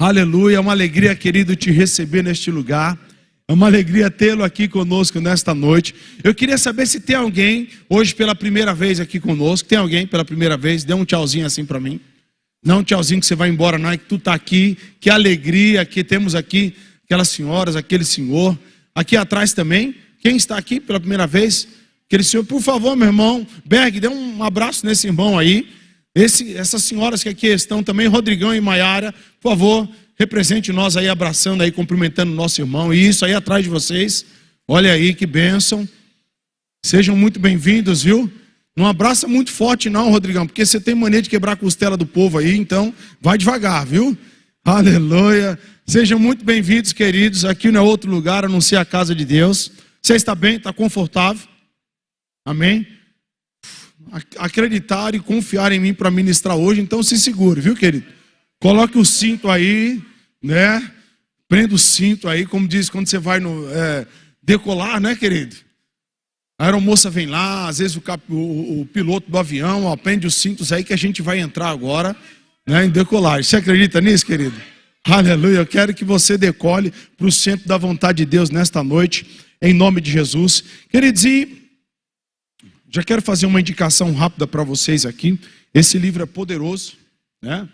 Aleluia, é uma alegria, querido, te receber neste lugar. É uma alegria tê-lo aqui conosco nesta noite. Eu queria saber se tem alguém hoje pela primeira vez aqui conosco. Tem alguém pela primeira vez? Dê um tchauzinho assim para mim. Não um tchauzinho que você vai embora, não, é que tu está aqui. Que alegria que temos aqui aquelas senhoras, aquele senhor. Aqui atrás também. Quem está aqui pela primeira vez? Aquele senhor, por favor, meu irmão Berg, dê um abraço nesse irmão aí. Essas senhoras que aqui estão também, Rodrigão e Maiara, por favor, represente nós aí, abraçando aí, cumprimentando o nosso irmão. E isso aí atrás de vocês, olha aí que bênção. Sejam muito bem-vindos, viu? Não abraça muito forte não, Rodrigão, porque você tem mania de quebrar a costela do povo aí, então vai devagar, viu? Aleluia. Sejam muito bem-vindos, queridos. Aqui não é outro lugar, a não ser a casa de Deus. Você está bem? Está confortável? Amém? Acreditar e confiar em mim para ministrar hoje, então se segure, viu, querido? Coloque o cinto aí, né? Prenda o cinto aí, como diz quando você vai decolar, né, querido? A aeromoça vem lá, às vezes o piloto do avião, ó, prende os cintos aí que a gente vai entrar agora, né, em decolagem. Você acredita nisso, querido? Aleluia, eu quero que você decole para o centro da vontade de Deus nesta noite, em nome de Jesus. Queridos, e já quero fazer uma indicação rápida para vocês aqui. Esse livro é poderoso, né?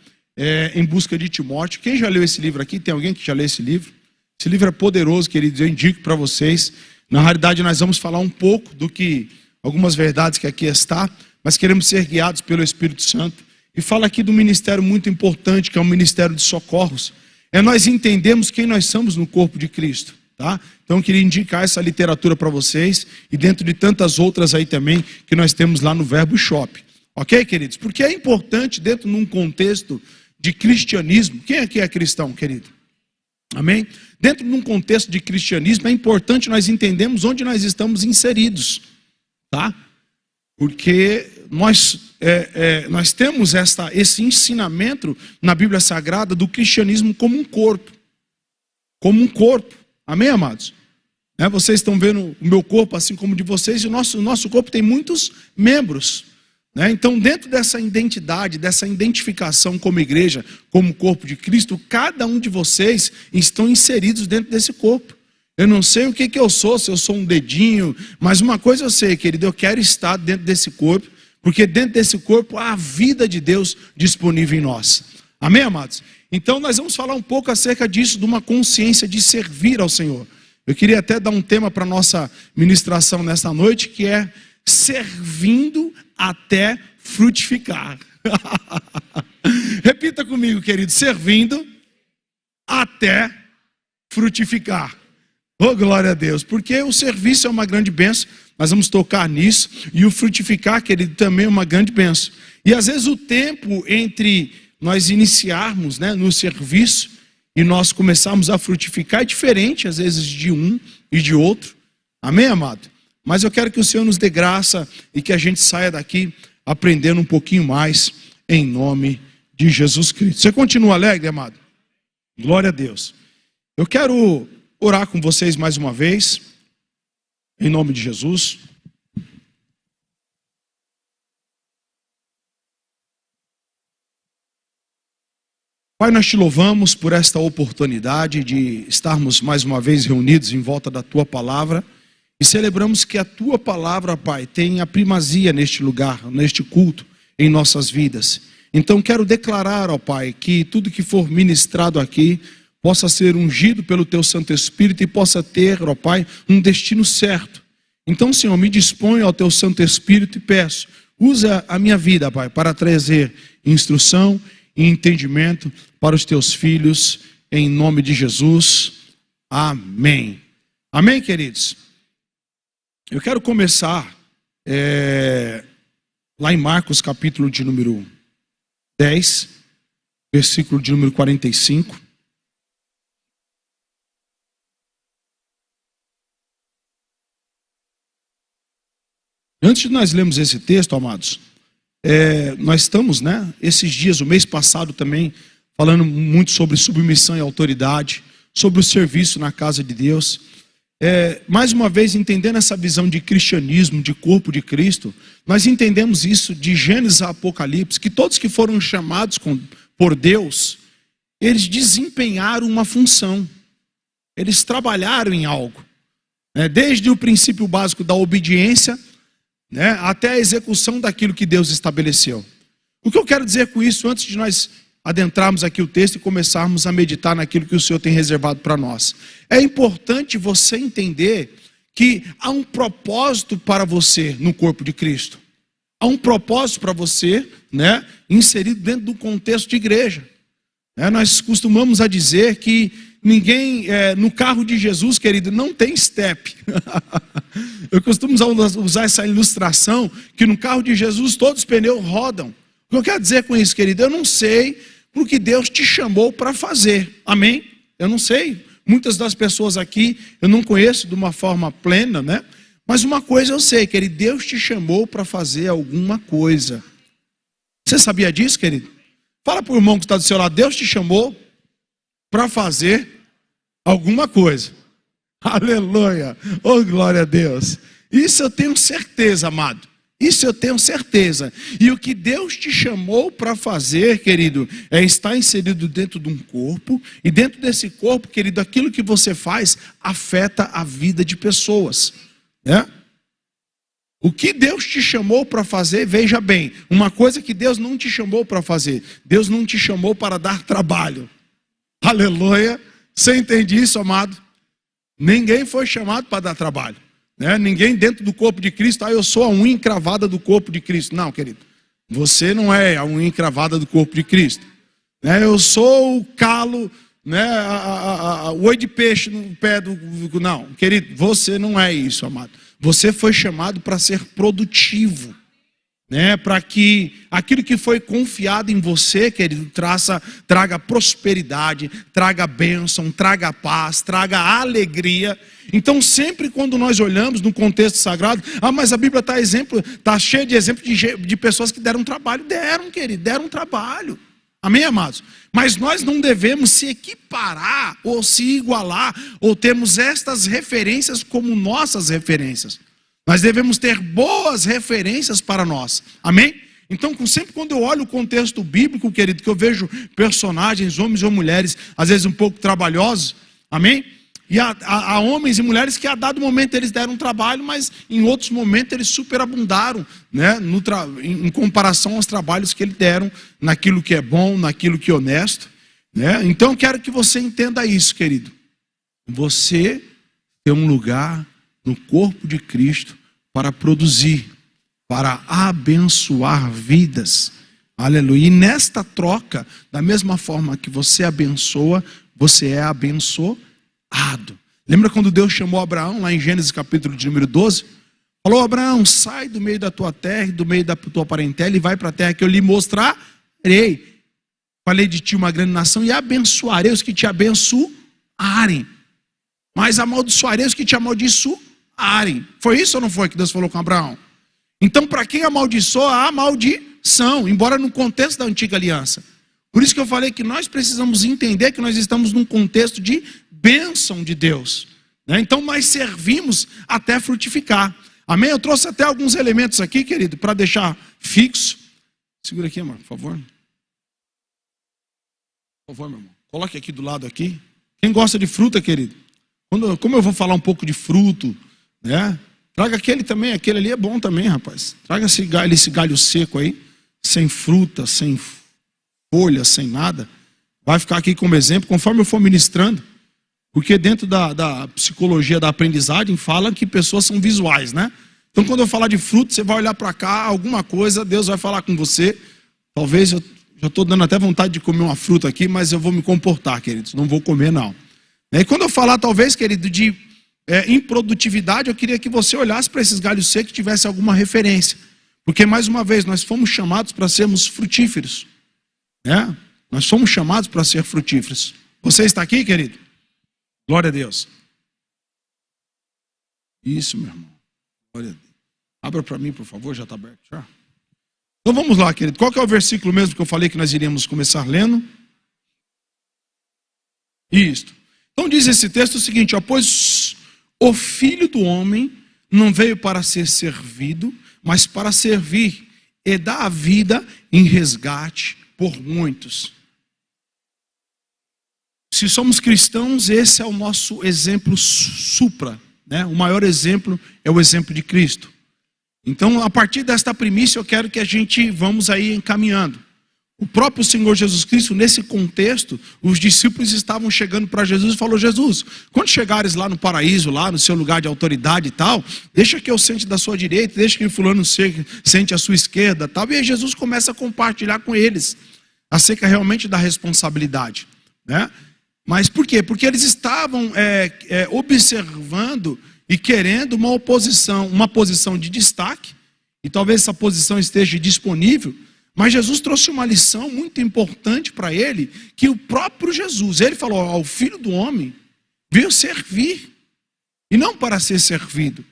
Em Busca de Timóteo. Quem já leu esse livro aqui? Tem alguém que já leu esse livro? Esse livro é poderoso, queridos, eu indico para vocês. Na realidade, nós vamos falar um pouco do que, algumas verdades que aqui está, mas queremos ser guiados pelo Espírito Santo. E fala aqui do ministério muito importante, que é o ministério de socorros. Nós entendemos quem nós somos no corpo de Cristo. Tá? Então eu queria indicar essa literatura para vocês e dentro de tantas outras aí também que nós temos lá no Verbo Shop. Ok, queridos? Porque é importante dentro de um contexto de cristianismo. Quem aqui é cristão, querido? Amém? Dentro de um contexto de cristianismo é importante nós entendermos onde nós estamos inseridos. Tá? Porque nós temos esse ensinamento na Bíblia Sagrada do cristianismo como um corpo. Como um corpo. Amém, amados? Vocês estão vendo o meu corpo assim como o de vocês, e o nosso corpo tem muitos membros. Então, dentro dessa identidade, dessa identificação como igreja, como corpo de Cristo, cada um de vocês estão inseridos dentro desse corpo. Eu não sei o que eu sou, se eu sou um dedinho, mas uma coisa eu sei, querido, eu quero estar dentro desse corpo, porque dentro desse corpo há a vida de Deus disponível em nós. Amém, amados? Então nós vamos falar um pouco acerca disso, de uma consciência de servir ao Senhor. Eu queria até dar um tema para a nossa ministração nesta noite, que é servindo até frutificar. Repita comigo, querido, servindo até frutificar. Oh, glória a Deus, porque o serviço é uma grande bênção, nós vamos tocar nisso, e o frutificar, querido, também é uma grande bênção. E às vezes o tempo entre nós iniciarmos, né, no serviço e nós começarmos a frutificar é diferente, às vezes, de um e de outro. Amém, amado? Mas eu quero que o Senhor nos dê graça e que a gente saia daqui aprendendo um pouquinho mais em nome de Jesus Cristo. Você continua alegre, amado? Glória a Deus. Eu quero orar com vocês mais uma vez, em nome de Jesus. Pai, nós te louvamos por esta oportunidade de estarmos mais uma vez reunidos em volta da Tua Palavra e celebramos que a Tua Palavra, Pai, tem a primazia neste lugar, neste culto, em nossas vidas. Então quero declarar, ó Pai, que tudo que for ministrado aqui possa ser ungido pelo Teu Santo Espírito e possa ter, ó Pai, um destino certo. Então, Senhor, me disponho ao Teu Santo Espírito e peço, usa a minha vida, Pai, para trazer instrução e entendimento para os Teus filhos, em nome de Jesus. Amém. Amém, queridos? Eu quero começar lá em Marcos, capítulo de número 10, versículo de número 45. Antes de nós lermos esse texto, amados, nós estamos, né, esses dias, o mês passado também, falando muito sobre submissão e autoridade, sobre o serviço na casa de Deus. Mais uma vez, entendendo essa visão de cristianismo, de corpo de Cristo, nós entendemos isso de Gênesis a Apocalipse, que todos que foram chamados por Deus, eles desempenharam uma função. Eles trabalharam em algo. Desde o princípio básico da obediência, até a execução daquilo que Deus estabeleceu. O que eu quero dizer com isso, antes de nós adentrarmos aqui o texto e começarmos a meditar naquilo que o Senhor tem reservado para nós. É importante você entender que há um propósito para você no corpo de Cristo. Há um propósito para você, inserido dentro do contexto de igreja. Nós costumamos a dizer que ninguém, no carro de Jesus, querido, não tem step. Eu costumo usar essa ilustração, que no carro de Jesus todos os pneus rodam. O que eu quero dizer com isso, querido? Eu não sei o que Deus te chamou para fazer. Amém? Eu não sei. Muitas das pessoas aqui eu não conheço de uma forma plena, Mas uma coisa eu sei, querido, Deus te chamou para fazer alguma coisa. Você sabia disso, querido? Fala para o irmão que está do seu lado, Deus te chamou para fazer alguma coisa. Aleluia! Oh, glória a Deus! Isso eu tenho certeza, amado. Isso eu tenho certeza. E o que Deus te chamou para fazer, querido, é estar inserido dentro de um corpo. E dentro desse corpo, querido, aquilo que você faz afeta a vida de pessoas. O que Deus te chamou para fazer, veja bem, uma coisa que Deus não te chamou para fazer. Deus não te chamou para dar trabalho. Aleluia! Você entende isso, amado? Ninguém foi chamado para dar trabalho. Ninguém dentro do corpo de Cristo, eu sou a unha encravada do corpo de Cristo. Não, querido, você não é a unha encravada do corpo de Cristo. Eu sou o calo, o oi de peixe no pé do... Não, querido, você não é isso, amado. Você foi chamado para ser produtivo. Para que aquilo que foi confiado em você, querido, traga prosperidade, traga bênção, traga paz, traga alegria. Então sempre quando nós olhamos no contexto sagrado, mas a Bíblia está cheia de exemplos de pessoas que deram trabalho. Deram trabalho. Amém, amados? Mas nós não devemos se equiparar ou se igualar ou termos estas referências como nossas referências. Nós devemos ter boas referências para nós. Amém? Então, sempre quando eu olho o contexto bíblico, querido, que eu vejo personagens, homens ou mulheres, às vezes um pouco trabalhosos, amém? E há homens e mulheres que a dado momento eles deram trabalho, mas em outros momentos eles superabundaram, em comparação aos trabalhos que eles deram, naquilo que é bom, naquilo que é honesto. Então, eu quero que você entenda isso, querido. Você tem um lugar no corpo de Cristo para produzir, para abençoar vidas. Aleluia. E nesta troca, da mesma forma que você abençoa, você é abençoado. Lembra quando Deus chamou Abraão, lá em Gênesis capítulo de número 12? Falou: Abraão, sai do meio da tua terra e do meio da tua parentela e vai para a terra que eu lhe mostrarei. Falei de ti uma grande nação e abençoarei os que te abençoarem, mas amaldiçoarei os que te amaldiçoarem. Foi isso ou não foi que Deus falou com Abraão? Então, para quem amaldiçoa, há maldição, embora no contexto da antiga aliança. Por isso que eu falei que nós precisamos entender que nós estamos num contexto de bênção de Deus. Então, nós servimos até frutificar. Amém? Eu trouxe até alguns elementos aqui, querido, para deixar fixo. Segura aqui, amor, por favor. Por favor, meu irmão. Coloque aqui do lado aqui. Quem gosta de fruta, querido? Como eu vou falar um pouco de fruto, traga aquele também, aquele ali é bom também, rapaz. Traga esse galho seco aí, sem fruta, sem folha, sem nada. Vai ficar aqui como exemplo, conforme eu for ministrando. Porque dentro da psicologia da aprendizagem fala que pessoas são visuais, Então quando eu falar de fruto, você vai olhar para cá, alguma coisa, Deus vai falar com você. Talvez eu já estou dando até vontade de comer uma fruta aqui, mas eu vou me comportar, queridos. Não vou comer, não. E quando eu falar, talvez, querido, de improdutividade, eu queria que você olhasse para esses galhos secos e tivesse alguma referência. Porque, mais uma vez, nós fomos chamados para sermos frutíferos. Nós fomos chamados para ser frutíferos. Você está aqui, querido? Glória a Deus. Isso, meu irmão. Glória a Deus. Abra para mim, por favor, já está aberto. Já. Então vamos lá, querido. Qual que é o versículo mesmo que eu falei que nós iríamos começar lendo? Isto. Então diz esse texto o seguinte: pois o Filho do Homem não veio para ser servido, mas para servir e dar a vida em resgate por muitos. se somos cristãos, esse é o nosso exemplo supra, né? O maior exemplo é o exemplo de Cristo. Então, a partir desta primícia, eu quero que a gente vamos aí encaminhando. O próprio Senhor Jesus Cristo, nesse contexto, os discípulos estavam chegando para Jesus e falou: Jesus, quando chegares lá no paraíso, lá no seu lugar de autoridade e tal, deixa que eu sente da sua direita, deixa que o fulano sente à sua esquerda e tal. E aí Jesus começa a compartilhar com eles acerca realmente da responsabilidade, né? Mas por quê? Porque eles estavam observando e querendo uma posição de destaque, e talvez essa posição esteja disponível. Mas Jesus trouxe uma lição muito importante para ele, que o próprio Jesus, ele falou: ao Filho do Homem veio servir, e não para ser servido.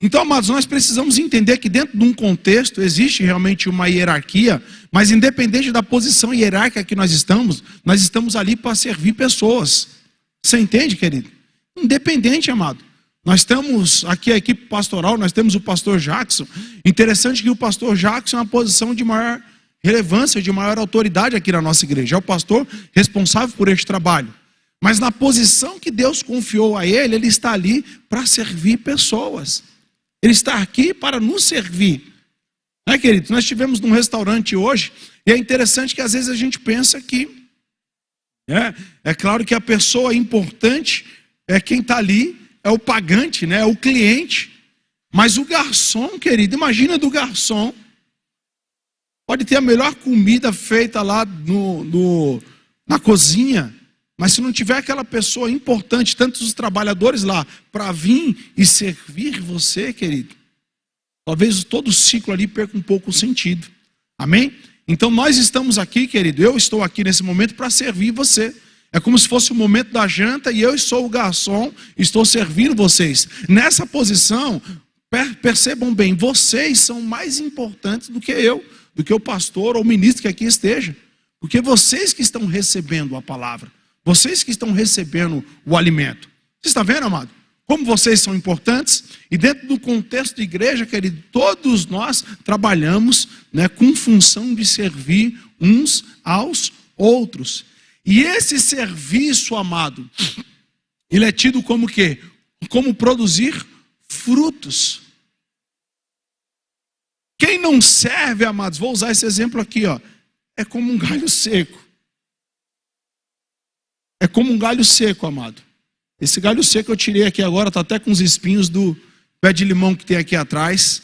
Então, amados, nós precisamos entender que dentro de um contexto existe realmente uma hierarquia, mas independente da posição hierárquica que nós estamos ali para servir pessoas. Você entende, querido? Independente, amado. Nós temos aqui a equipe pastoral, nós temos o pastor Jackson. Interessante que o pastor Jackson é uma posição de maior relevância, de maior autoridade aqui na nossa igreja. É o pastor responsável por este trabalho. Mas na posição que Deus confiou a ele, ele está ali para servir pessoas. Ele está aqui para nos servir. Né, querido? Nós estivemos num restaurante hoje, e é interessante que às vezes a gente pensa que é claro que a pessoa importante é quem está ali, é o pagante, né? É o cliente. Mas o garçom, querido, imagina do garçom. Pode ter a melhor comida feita lá na cozinha, mas se não tiver aquela pessoa importante, tantos os trabalhadores lá, para vir e servir você, querido, talvez todo o ciclo ali perca um pouco o sentido. Amém? Então nós estamos aqui, querido, eu estou aqui nesse momento para servir você. É como se fosse o momento da janta e eu sou o garçom, estou servindo vocês. Nessa posição, percebam bem, vocês são mais importantes do que eu, do que o pastor ou o ministro que aqui esteja. Porque vocês que estão recebendo a palavra, vocês que estão recebendo o alimento. Você está vendo, amado? Como vocês são importantes? E dentro do contexto de igreja, querido, todos nós trabalhamos, né, com função de servir uns aos outros. E esse serviço, amado, ele é tido como o quê? Como produzir frutos. Quem não serve, amados, vou usar esse exemplo aqui, ó, é como um galho seco. É como um galho seco, amado. Esse galho seco eu tirei aqui agora, está até com os espinhos do pé de limão que tem aqui atrás.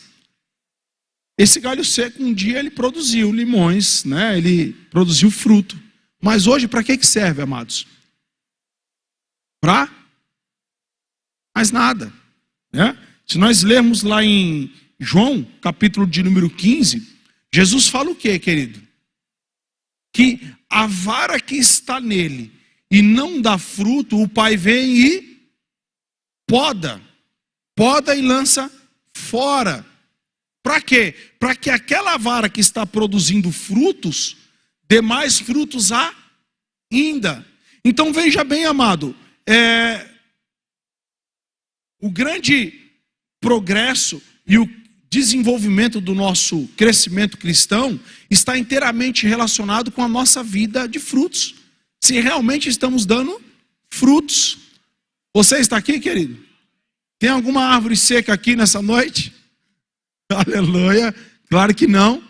Esse galho seco, um dia ele produziu limões, né? Ele produziu fruto. Mas hoje, para que serve, amados? Para mais nada, né? Se nós lermos lá em João, capítulo de número 15, Jesus fala o quê, querido? Que a vara que está nele e não dá fruto, o Pai vem e poda e lança fora. Para quê? Para que aquela vara que está produzindo frutos dê mais frutos ainda. Então veja bem, amado, o grande progresso e o desenvolvimento do nosso crescimento cristão está inteiramente relacionado com a nossa vida de frutos. Se realmente estamos dando frutos. Você está aqui, querido? Tem alguma árvore seca aqui nessa noite? Aleluia. Claro que não.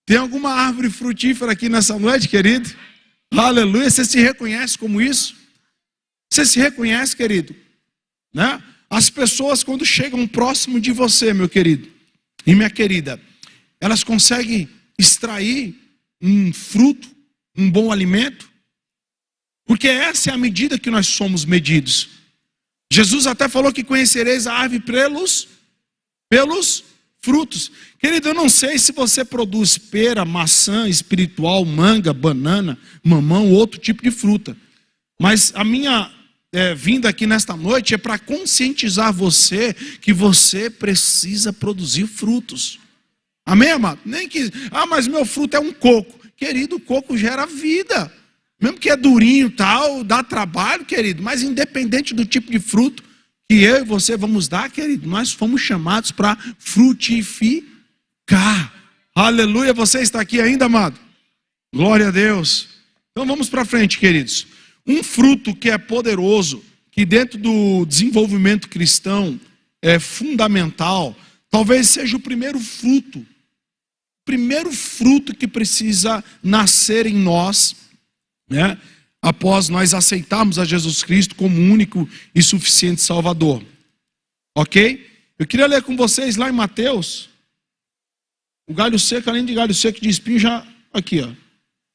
Tem alguma árvore frutífera aqui nessa noite, querido? Aleluia. Você se reconhece como isso? Você se reconhece, querido? Né? As pessoas, quando chegam próximo de você, meu querido e minha querida, elas conseguem extrair um fruto, um bom alimento, porque essa é a medida que nós somos medidos. Jesus até falou que conhecereis a árvore pelos frutos. Querido, eu não sei se você produz pera, maçã espiritual, manga, banana, mamão, outro tipo de fruta, mas a minha vinda aqui nesta noite é para conscientizar você que você precisa produzir frutos. Amém, amado? Nem que, mas meu fruto é um coco. Querido, o coco gera vida. Mesmo que é durinho e tal, dá trabalho, querido. Mas independente do tipo de fruto que eu e você vamos dar, querido, nós fomos chamados para frutificar. Aleluia, você está aqui ainda, amado? Glória a Deus. Então vamos para frente, queridos. Um fruto que é poderoso, que dentro do desenvolvimento cristão é fundamental, talvez seja o primeiro fruto que precisa nascer em nós, né? Após nós aceitarmos a Jesus Cristo como único e suficiente Salvador. Ok? Eu queria ler com vocês lá em Mateus. O galho seco, além de galho seco de espinho, já aqui, ó.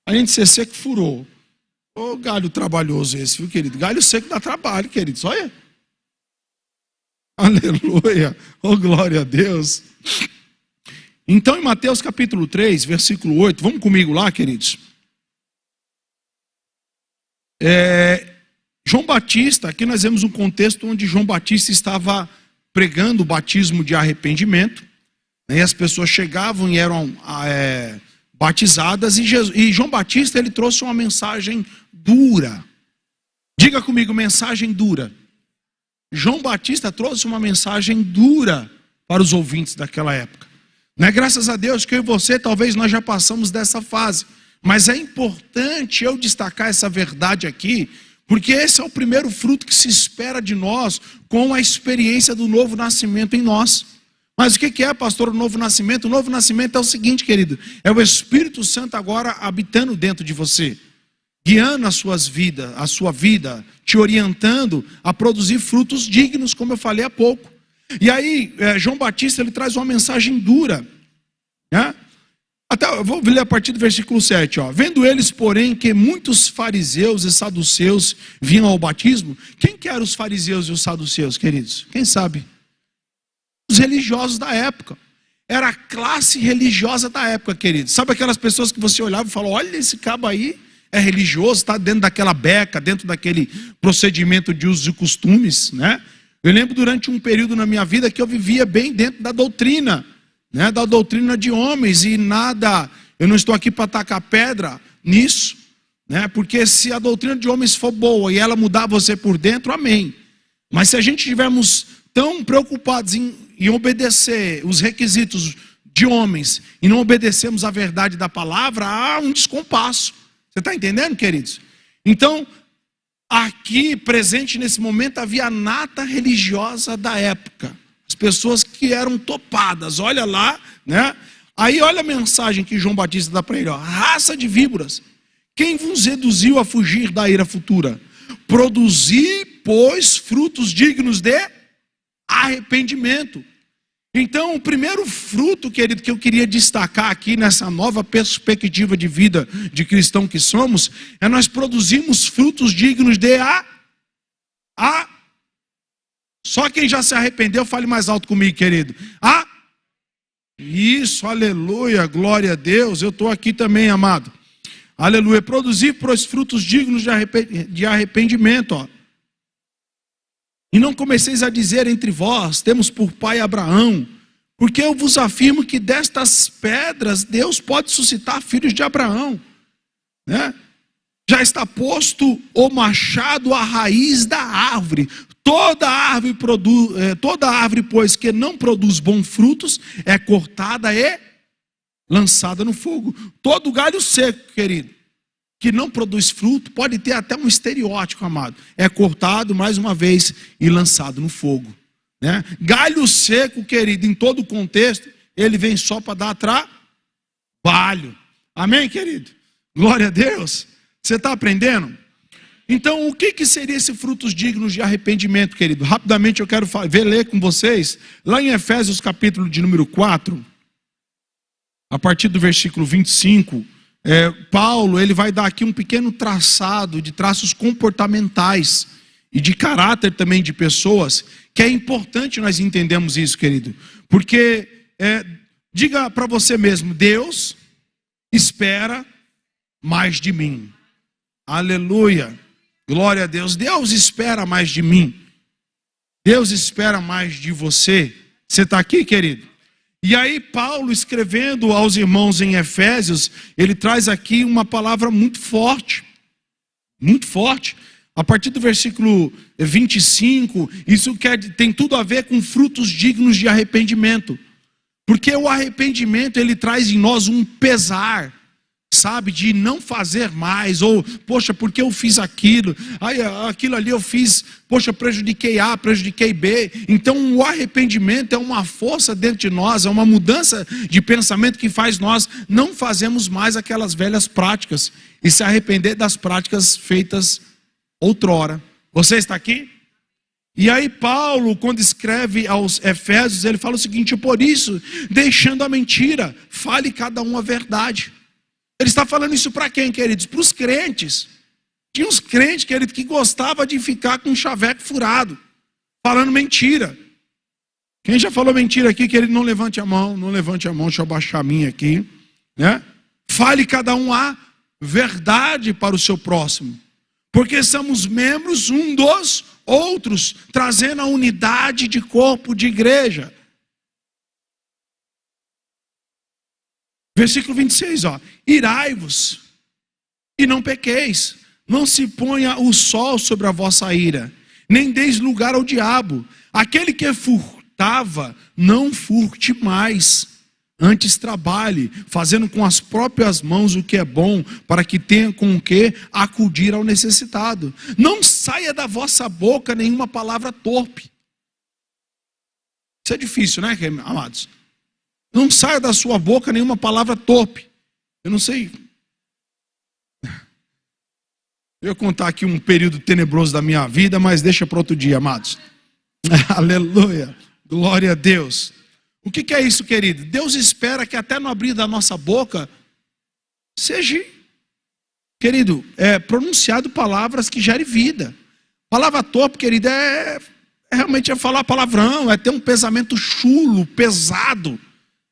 Além de ser seco, furou. Ô galho trabalhoso esse, viu, querido? Galho seco dá trabalho, querido. Só é. Aleluia. Oh, glória a Deus. Então, em Mateus capítulo 3, versículo 8, vamos comigo lá, queridos. João Batista, aqui nós vemos um contexto onde João Batista estava pregando o batismo de arrependimento, né, e as pessoas chegavam e eram batizadas, e João Batista ele trouxe uma mensagem dura. Diga comigo, mensagem dura. João Batista trouxe uma mensagem dura para os ouvintes daquela época. Né? Graças a Deus que eu e você, talvez nós já passamos dessa fase. Mas é importante eu destacar essa verdade aqui, porque esse é o primeiro fruto que se espera de nós com a experiência do novo nascimento em nós. Mas o que é, pastor, o novo nascimento? O novo nascimento é o seguinte, querido, é o Espírito Santo agora habitando dentro de você, guiando a sua vida, te orientando a produzir frutos dignos, como eu falei há pouco. E aí, João Batista, ele traz uma mensagem dura, né? Até eu vou ler a partir do versículo 7, ó. Vendo eles, porém, que muitos fariseus e saduceus vinham ao batismo. Quem que eram os fariseus e os saduceus, queridos? Quem sabe? Os religiosos da época. Era a classe religiosa da época, queridos. Sabe aquelas pessoas que você olhava e falava, olha, esse cabo aí é religioso, está dentro daquela beca, dentro daquele procedimento de usos e costumes, né? Eu lembro durante um período na minha vida que eu vivia bem dentro da doutrina, né, da doutrina de homens, e nada, eu não estou aqui para tacar pedra nisso, né, porque se a doutrina de homens for boa e ela mudar você por dentro, amém. Mas se a gente estivermos tão preocupados em obedecer os requisitos de homens e não obedecermos a verdade da palavra, há um descompasso. Você está entendendo, queridos? Então, aqui presente nesse momento havia a nata religiosa da época. As pessoas que eram topadas, olha lá, né? Aí olha a mensagem que João Batista dá para ele, ó. Raça de víboras, quem vos reduziu a fugir da ira futura? Produzi, pois, frutos dignos de arrependimento. Então, o primeiro fruto, querido, que eu queria destacar aqui nessa nova perspectiva de vida de cristão que somos, é nós produzirmos frutos dignos de Só quem já se arrependeu, fale mais alto comigo, querido. Isso, aleluia, glória a Deus. Eu estou aqui também, amado. Aleluia. Produzir pois frutos dignos de arrependimento, ó. E não comeceis a dizer entre vós, temos por pai Abraão, porque eu vos afirmo que destas pedras Deus pode suscitar filhos de Abraão, né? Já está posto o machado à raiz da árvore. Toda árvore, pois, que não produz bons frutos, é cortada e lançada no fogo. Todo galho seco, querido, que não produz fruto, pode ter até um estereótipo, amado. É cortado, mais uma vez, e lançado no fogo, né? Galho seco, querido, em todo o contexto, ele vem só para dar trabalho. Amém, querido? Glória a Deus. Você está aprendendo? Então, o que seria esse frutos dignos de arrependimento, querido? Rapidamente eu quero ler com vocês, lá em Efésios capítulo de número 4, a partir do versículo 25, Paulo ele vai dar aqui um pequeno traçado de traços comportamentais e de caráter também de pessoas, que é importante nós entendermos isso, querido. Porque, diga para você mesmo, Deus espera mais de mim. Aleluia. Glória a Deus. Deus espera mais de mim. Deus espera mais de você. Você está aqui, querido? E aí Paulo, escrevendo aos irmãos em Efésios, ele traz aqui uma palavra muito forte. Muito forte. A partir do versículo 25, isso tem tudo a ver com frutos dignos de arrependimento. Porque o arrependimento, ele traz em nós um pesar, sabe, de não fazer mais, ou, poxa, porque eu fiz aquilo, aquilo ali eu fiz, poxa, prejudiquei A, prejudiquei B. Então o arrependimento é uma força dentro de nós, é uma mudança de pensamento que faz nós não fazermos mais aquelas velhas práticas e se arrepender das práticas feitas outrora. Você está aqui? E aí Paulo, quando escreve aos Efésios, ele fala o seguinte: por isso, deixando a mentira, fale cada um a verdade. Ele está falando isso para quem, queridos? Para os crentes. Tinha uns crentes, queridos, que gostavam de ficar com um chaveco furado, falando mentira. Quem já falou mentira aqui, querido, não levante a mão, deixa eu baixar a minha aqui, né? Fale cada um a verdade para o seu próximo, porque somos membros um dos outros, trazendo a unidade de corpo de igreja. Versículo 26, irai-vos e não pequeis, não se ponha o sol sobre a vossa ira, nem deis lugar ao diabo. Aquele que furtava, não furte mais, antes trabalhe, fazendo com as próprias mãos o que é bom, para que tenha com o que acudir ao necessitado. Não saia da vossa boca nenhuma palavra torpe. Isso é difícil, né, amados? Não saia da sua boca nenhuma palavra torpe. Eu não sei. Eu ia contar aqui um período tenebroso da minha vida, mas deixa para outro dia, amados. Aleluia. Glória a Deus. O que é isso, querido? Deus espera que até no abrir da nossa boca seja, querido, pronunciado palavras que gerem vida. Palavra torpe, querido, realmente falar palavrão, é ter um pensamento chulo, pesado.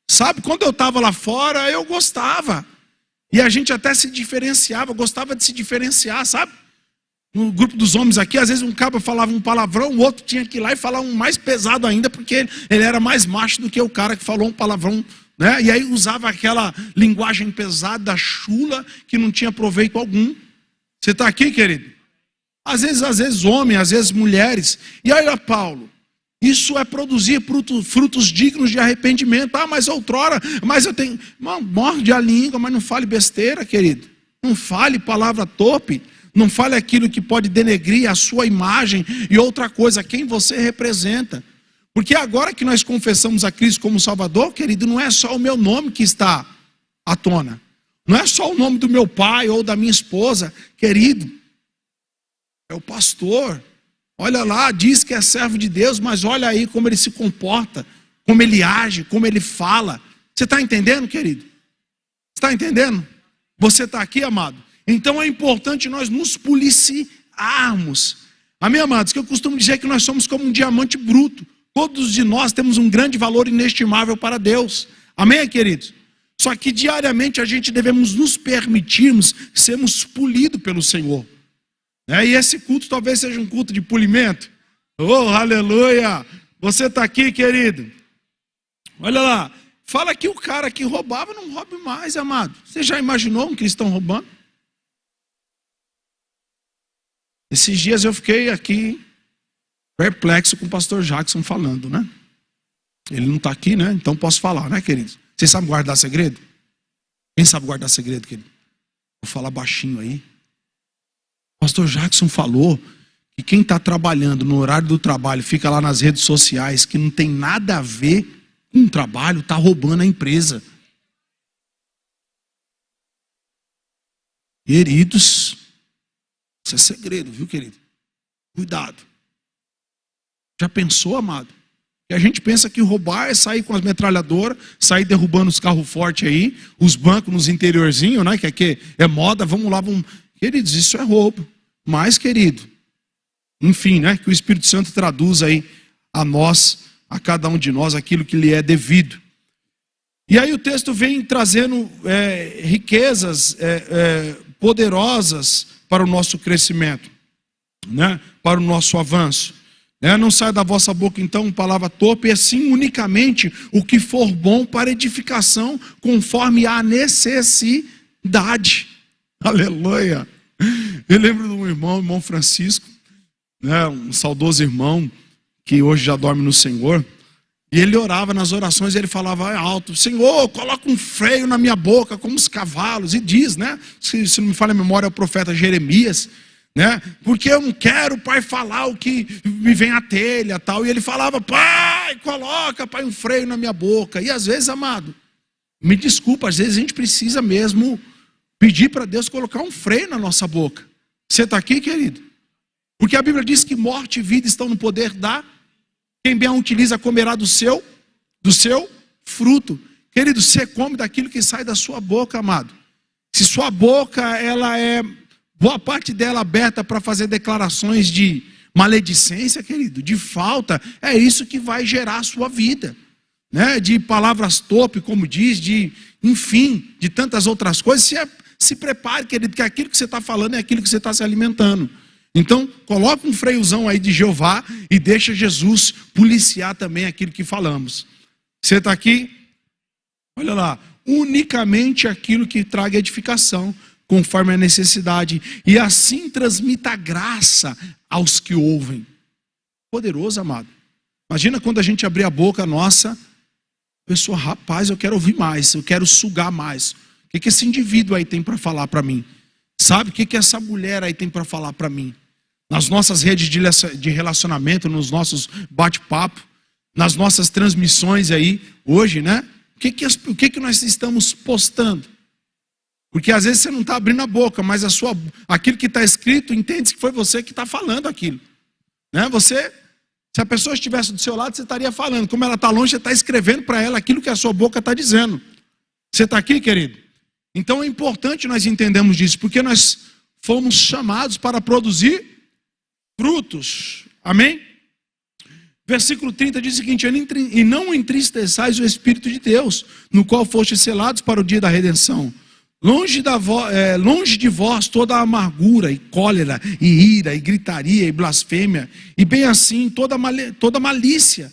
Sabe, quando eu estava lá fora, eu gostava. E a gente até se diferenciava, gostava de se diferenciar, sabe? No grupo dos homens aqui, às vezes um cabra falava um palavrão, o outro tinha que ir lá e falar um mais pesado ainda, porque ele era mais macho do que o cara que falou um palavrão, né? E aí usava aquela linguagem pesada, chula, que não tinha proveito algum. Você está aqui, querido? Às vezes homem, às vezes mulheres. E aí, Paulo, isso é produzir frutos dignos de arrependimento. Mas outrora, eu tenho... Morde a língua, mas não fale besteira, querido. Não fale palavra torpe. Não fale aquilo que pode denegrir a sua imagem. E outra coisa, quem você representa. Porque agora que nós confessamos a Cristo como Salvador, querido, não é só o meu nome que está à tona. Não é só o nome do meu pai ou da minha esposa. Querido, é o pastor. Olha lá, diz que é servo de Deus, mas olha aí como ele se comporta, como ele age, como ele fala. Você está entendendo, querido? Está entendendo? Você está aqui, amado? Então é importante nós nos policiarmos. Amém, amados? Que eu costumo dizer que nós somos como um diamante bruto. Todos de nós temos um grande valor inestimável para Deus. Amém, queridos? Só que diariamente a gente devemos nos permitirmos sermos polidos pelo Senhor. E esse culto talvez seja um culto de polimento. Oh, aleluia! Você está aqui, querido? Olha lá. Fala que o cara que roubava não roube mais, amado. Você já imaginou um cristão roubando? Esses dias eu fiquei aqui perplexo com o pastor Jackson falando, né? Ele não está aqui, né? Então posso falar, né, queridos? Vocês sabem guardar segredo? Quem sabe guardar segredo, querido? Vou falar baixinho aí. O pastor Jackson falou que quem está trabalhando no horário do trabalho, fica lá nas redes sociais, que não tem nada a ver com o trabalho, está roubando a empresa. Queridos, isso é segredo, viu, querido? Cuidado. Já pensou, amado? E a gente pensa que roubar é sair com as metralhadoras, sair derrubando os carros fortes aí, os bancos nos interiorzinhos, né? Que aqui é moda, vamos lá, vamos... Queridos, isso é roubo. Mas, querido, enfim, né? Que o Espírito Santo traduz aí a nós, a cada um de nós, aquilo que lhe é devido. E aí o texto vem trazendo riquezas poderosas para o nosso crescimento, né? Para o nosso avanço. Não sai da vossa boca então palavra torpe, e assim unicamente o que for bom para edificação, conforme a necessidade. Aleluia. Eu lembro de um irmão Francisco, né, um saudoso irmão, que hoje já dorme no Senhor. E ele orava nas orações, ele falava alto: Senhor, coloca um freio na minha boca, como os cavalos. E diz, né? Se não me falha a memória, é o profeta Jeremias, né? Porque eu não quero, Pai, falar o que me vem à telha, tal. E ele falava: Pai, coloca, Pai, um freio na minha boca. E às vezes, amado, me desculpa, às vezes a gente precisa mesmo pedir para Deus colocar um freio na nossa boca. Você está aqui, querido? Porque a Bíblia diz que morte e vida estão no poder da... Quem bem a utiliza comerá do seu fruto. Querido, você come daquilo que sai da sua boca, amado. Se sua boca, ela é, boa parte dela aberta para fazer declarações de maledicência, querido, de falta, é isso que vai gerar a sua vida, né? De palavras torpes, como diz, enfim, de tantas outras coisas. Se prepare, querido, que aquilo que você está falando é aquilo que você está se alimentando. Então, coloca um freiozão aí de Jeová e deixa Jesus policiar também aquilo que falamos. Você está aqui? Olha lá. Unicamente aquilo que traga edificação, conforme a necessidade. E assim transmita graça aos que ouvem. Poderoso, amado. Imagina quando a gente abrir a boca nossa, a pessoa: rapaz, eu quero ouvir mais, eu quero sugar mais. O que esse indivíduo aí tem para falar para mim? Sabe, o que essa mulher aí tem para falar para mim? Nas nossas redes de relacionamento, nos nossos bate-papo, nas nossas transmissões aí, hoje, né? O que nós estamos postando? Porque às vezes você não está abrindo a boca, mas aquilo que está escrito, entende que foi você que está falando aquilo, né? Se a pessoa estivesse do seu lado, você estaria falando. Como ela está longe, você está escrevendo para ela aquilo que a sua boca está dizendo. Você está aqui, querido? Então é importante nós entendermos disso, porque nós fomos chamados para produzir frutos. Amém? Versículo 30 diz o seguinte: e não entristeçais o Espírito de Deus, no qual fostes selados para o dia da redenção. Longe de vós toda a amargura, e cólera, e ira, e gritaria, e blasfêmia, e bem assim toda malícia.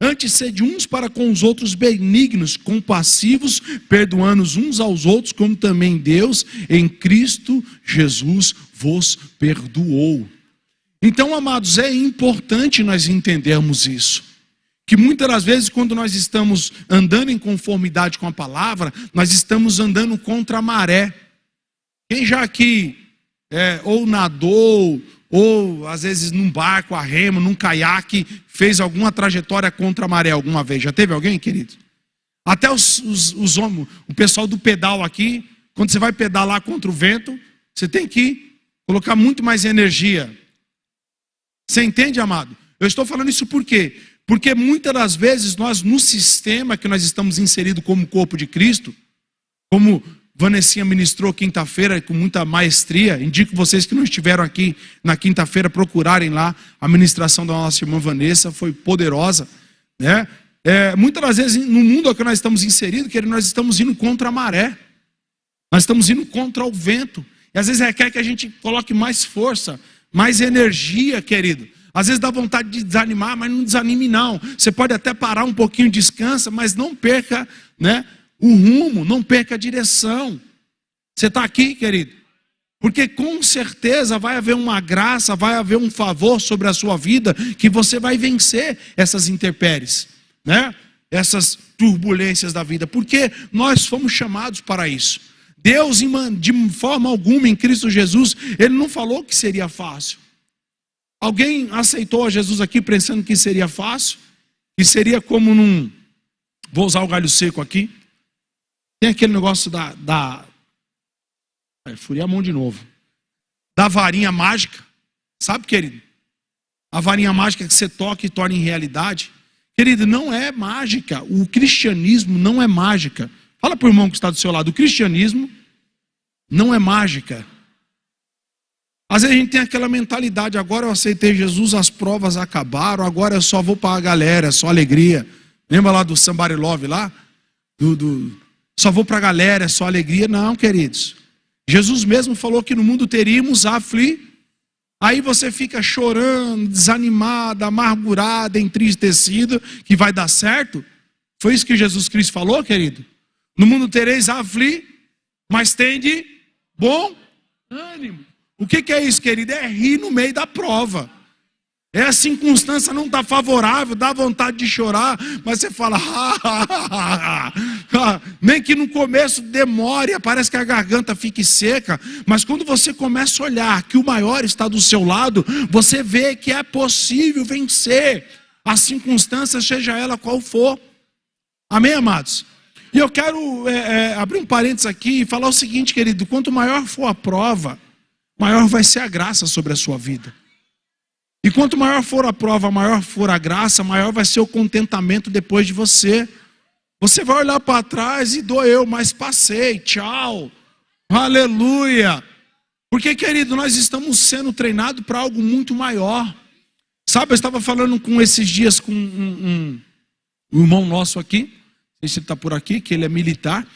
Antes sede uns para com os outros benignos, compassivos, perdoando uns aos outros, como também Deus em Cristo Jesus vos perdoou. Então, amados, é importante nós entendermos isso. Que muitas das vezes, quando nós estamos andando em conformidade com a palavra, nós estamos andando contra a maré. Quem já aqui ou nadou, ou às vezes num barco, a remo, num caiaque, fez alguma trajetória contra a maré alguma vez? Já teve alguém, querido? Até os homens, o pessoal do pedal aqui, quando você vai pedalar contra o vento, você tem que colocar muito mais energia. Você entende, amado? Eu estou falando isso por quê? Porque muitas das vezes nós, no sistema que nós estamos inseridos como corpo de Cristo, como Vanessinha ministrou quinta-feira com muita maestria, indico vocês que não estiveram aqui na quinta-feira procurarem lá a ministração da nossa irmã Vanessa, foi poderosa, né? Muitas das vezes no mundo que nós estamos inseridos, que nós estamos indo contra a maré, nós estamos indo contra o vento, e às vezes requer que a gente coloque mais força, mais energia, querido. Às vezes dá vontade de desanimar, mas não desanime não. Você pode até parar um pouquinho, descansa, mas não perca, né, o rumo, não perca a direção. Você está aqui, querido? Porque com certeza vai haver uma graça, vai haver um favor sobre a sua vida, que você vai vencer essas intempéries, né? Essas turbulências da vida, porque nós fomos chamados para isso. Deus, de forma alguma, em Cristo Jesus, Ele não falou que seria fácil. Alguém aceitou a Jesus aqui pensando que seria fácil? Que seria como num... Vou usar o galho seco aqui. Tem aquele negócio furei a mão de novo. Da varinha mágica. Sabe, querido? A varinha mágica que você toca e torna em realidade. Querido, não é mágica. O cristianismo não é mágica. Fala para o irmão que está do seu lado. O cristianismo não é mágica. Às vezes a gente tem aquela mentalidade: agora eu aceitei Jesus, as provas acabaram, agora eu só vou para a galera, é só alegria. Lembra lá do Somebody Love lá? Só vou para a galera, é só alegria. Não, queridos. Jesus mesmo falou que no mundo teríamos Aí você fica chorando, desanimado, amargurado, entristecido, que vai dar certo. Foi isso que Jesus Cristo falou, querido? No mundo tereis mas tende bom ânimo. O que é isso, querido? É rir no meio da prova. A circunstância não está favorável, dá vontade de chorar, mas você fala, nem que no começo demore, parece que a garganta fique seca, mas quando você começa a olhar que o maior está do seu lado, você vê que é possível vencer a circunstância, seja ela qual for. Amém, amados? E eu quero abrir um parênteses aqui e falar o seguinte, querido: quanto maior for a prova, maior vai ser a graça sobre a sua vida. E quanto maior for a prova, maior for a graça, maior vai ser o contentamento depois de você. Você vai olhar para trás e doeu, mas passei, tchau, aleluia. Porque, querido, nós estamos sendo treinados para algo muito maior. Sabe, eu estava falando esses dias com um irmão nosso aqui, não sei se ele está por aqui, que ele é militar,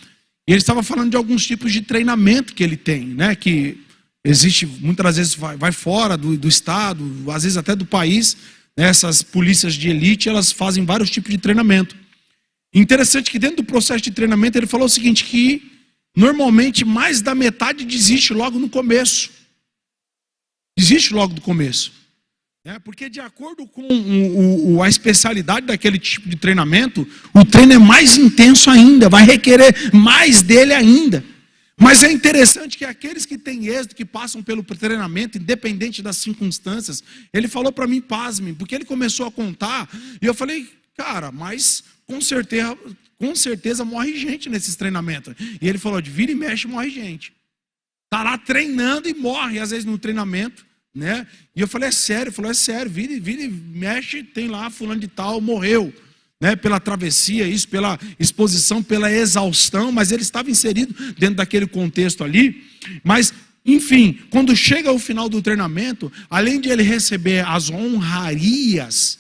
e ele estava falando de alguns tipos de treinamento que ele tem, né, que existe, muitas vezes vai fora do estado, às vezes até do país, né? Essas polícias de elite, elas fazem vários tipos de treinamento. Interessante que dentro do processo de treinamento ele falou o seguinte, que normalmente mais da metade desiste logo no começo. Desiste logo do começo. Porque de acordo com a especialidade daquele tipo de treinamento, o treino é mais intenso ainda, vai requerer mais dele ainda. Mas é interessante que aqueles que têm êxito, que passam pelo treinamento, independente das circunstâncias, ele falou para mim, pasmem, porque ele começou a contar, e eu falei, cara, mas com certeza morre gente nesses treinamentos. E ele falou, de vira e mexe morre gente. Está lá treinando e morre, às vezes no treinamento, né? E eu falei, é sério? Ele falou, é sério, vira e mexe, tem lá fulano de tal, morreu. Né, pela travessia, isso, pela exposição, pela exaustão, mas ele estava inserido dentro daquele contexto ali. Mas, enfim, quando chega ao final do treinamento, além de ele receber as honrarias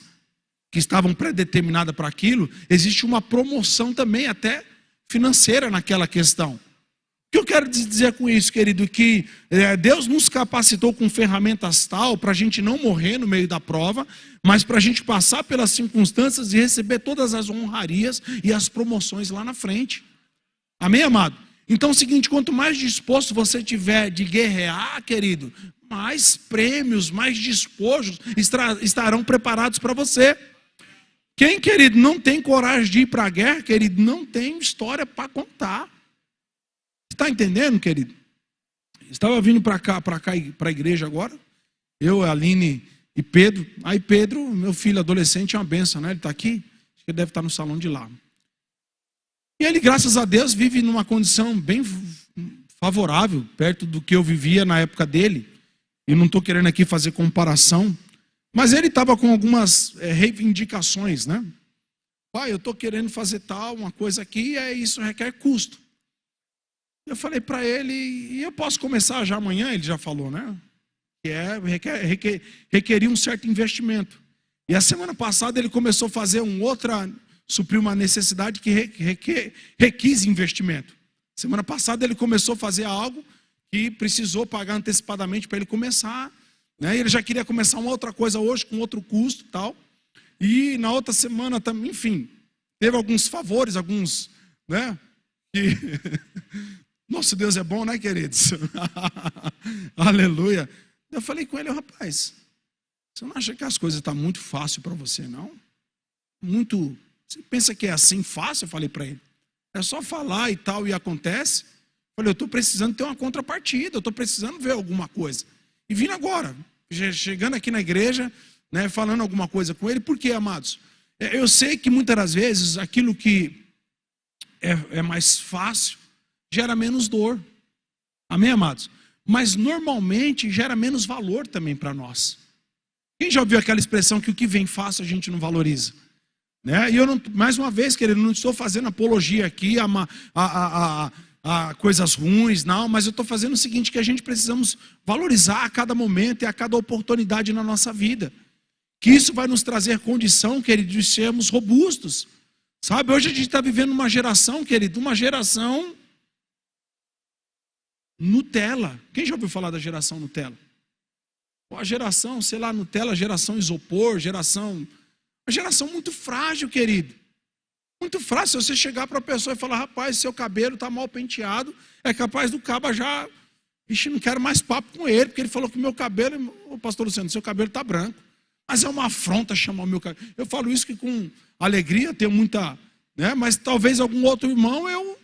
que estavam pré-determinadas para aquilo, existe uma promoção também, até financeira naquela questão. O que eu quero dizer com isso, querido? Que Deus nos capacitou com ferramentas tal para a gente não morrer no meio da prova, mas para a gente passar pelas circunstâncias e receber todas as honrarias e as promoções lá na frente. Amém, amado? Então é o seguinte, quanto mais disposto você tiver de guerrear, querido, mais prêmios, mais despojos estarão preparados para você. Quem, querido, não tem coragem de ir para a guerra, querido, não tem história para contar. Está entendendo, querido? Estava vindo para cá, para a igreja agora. Eu, a Aline e Pedro. Aí Pedro, meu filho adolescente, é uma benção, né? Ele está aqui. Acho que ele deve estar no salão de lá. E ele, graças a Deus, vive numa condição bem favorável, perto do que eu vivia na época dele. E não estou querendo aqui fazer comparação. Mas ele estava com algumas reivindicações, né? Pai, eu estou querendo fazer uma coisa aqui, e isso requer custo. Eu falei para ele, e eu posso começar já amanhã, ele já falou, né? Que requeria um certo investimento. E a semana passada ele começou a fazer suprir uma necessidade que requis investimento. Semana passada ele começou a fazer algo que precisou pagar antecipadamente para ele começar, né? Ele já queria começar uma outra coisa hoje, com outro custo e tal. E na outra semana também, enfim, teve alguns favores, né? Que... Nosso Deus é bom, né, queridos? Aleluia. Eu falei com ele, rapaz, você não acha que as coisas estão muito fácil para você, não? Você pensa que é assim fácil? Eu falei para ele. É só falar e tal, e acontece. Eu falei, eu estou precisando ter uma contrapartida, eu estou precisando ver alguma coisa. E vindo agora, chegando aqui na igreja, né, falando alguma coisa com ele. Por quê, amados? Eu sei que muitas das vezes aquilo que é mais fácil gera menos dor. Amém, amados? Mas normalmente gera menos valor também para nós. Quem já ouviu aquela expressão que o que vem fácil a gente não valoriza? Né? E eu, não, mais uma vez, querido, não estou fazendo apologia aqui a coisas ruins, não, mas eu estou fazendo o seguinte, que a gente precisamos valorizar a cada momento e a cada oportunidade na nossa vida. Que isso vai nos trazer condição, querido, de sermos robustos. Sabe, hoje a gente está vivendo uma geração, querido, uma geração Nutella. Quem já ouviu falar da geração Nutella? A geração, sei lá, Nutella, geração isopor, uma geração muito frágil, querido. Muito frágil. Se você chegar para a pessoa e falar, rapaz, seu cabelo está mal penteado, é capaz do caba já, não quero mais papo com ele, porque ele falou que o meu cabelo, ô pastor Luciano, seu cabelo está branco. Mas é uma afronta chamar o meu cara. Eu falo isso que com alegria, tenho muita, né? Mas talvez algum outro irmão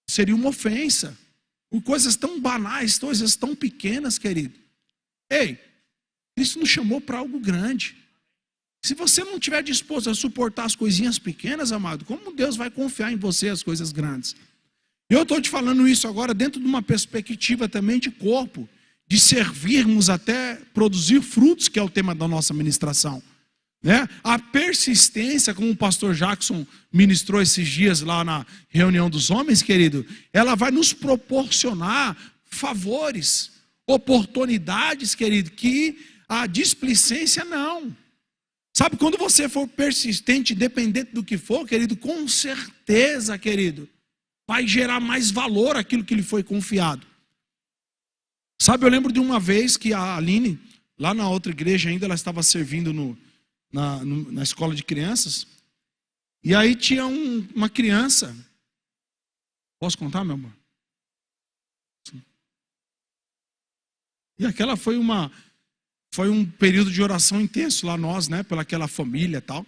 seria uma ofensa. Por coisas tão banais, coisas tão pequenas, querido. Ei, Cristo nos chamou para algo grande. Se você não estiver disposto a suportar as coisinhas pequenas, amado, como Deus vai confiar em você as coisas grandes? Eu estou te falando isso agora dentro de uma perspectiva também de corpo, de servirmos até produzir frutos, que é o tema da nossa ministração. Né? A persistência, como o pastor Jackson ministrou esses dias lá na reunião dos homens, querido, ela vai nos proporcionar favores, oportunidades, querido, que a displicência não. Sabe, quando você for persistente, independente do que for, querido, com certeza, querido, vai gerar mais valor aquilo que lhe foi confiado. Sabe, eu lembro de uma vez que a Aline, lá na outra igreja ainda, ela estava servindo na escola de crianças, e aí tinha uma criança. Posso contar, meu amor? Sim. E aquela foi um período de oração intenso lá nós, né, pelaquela família e tal.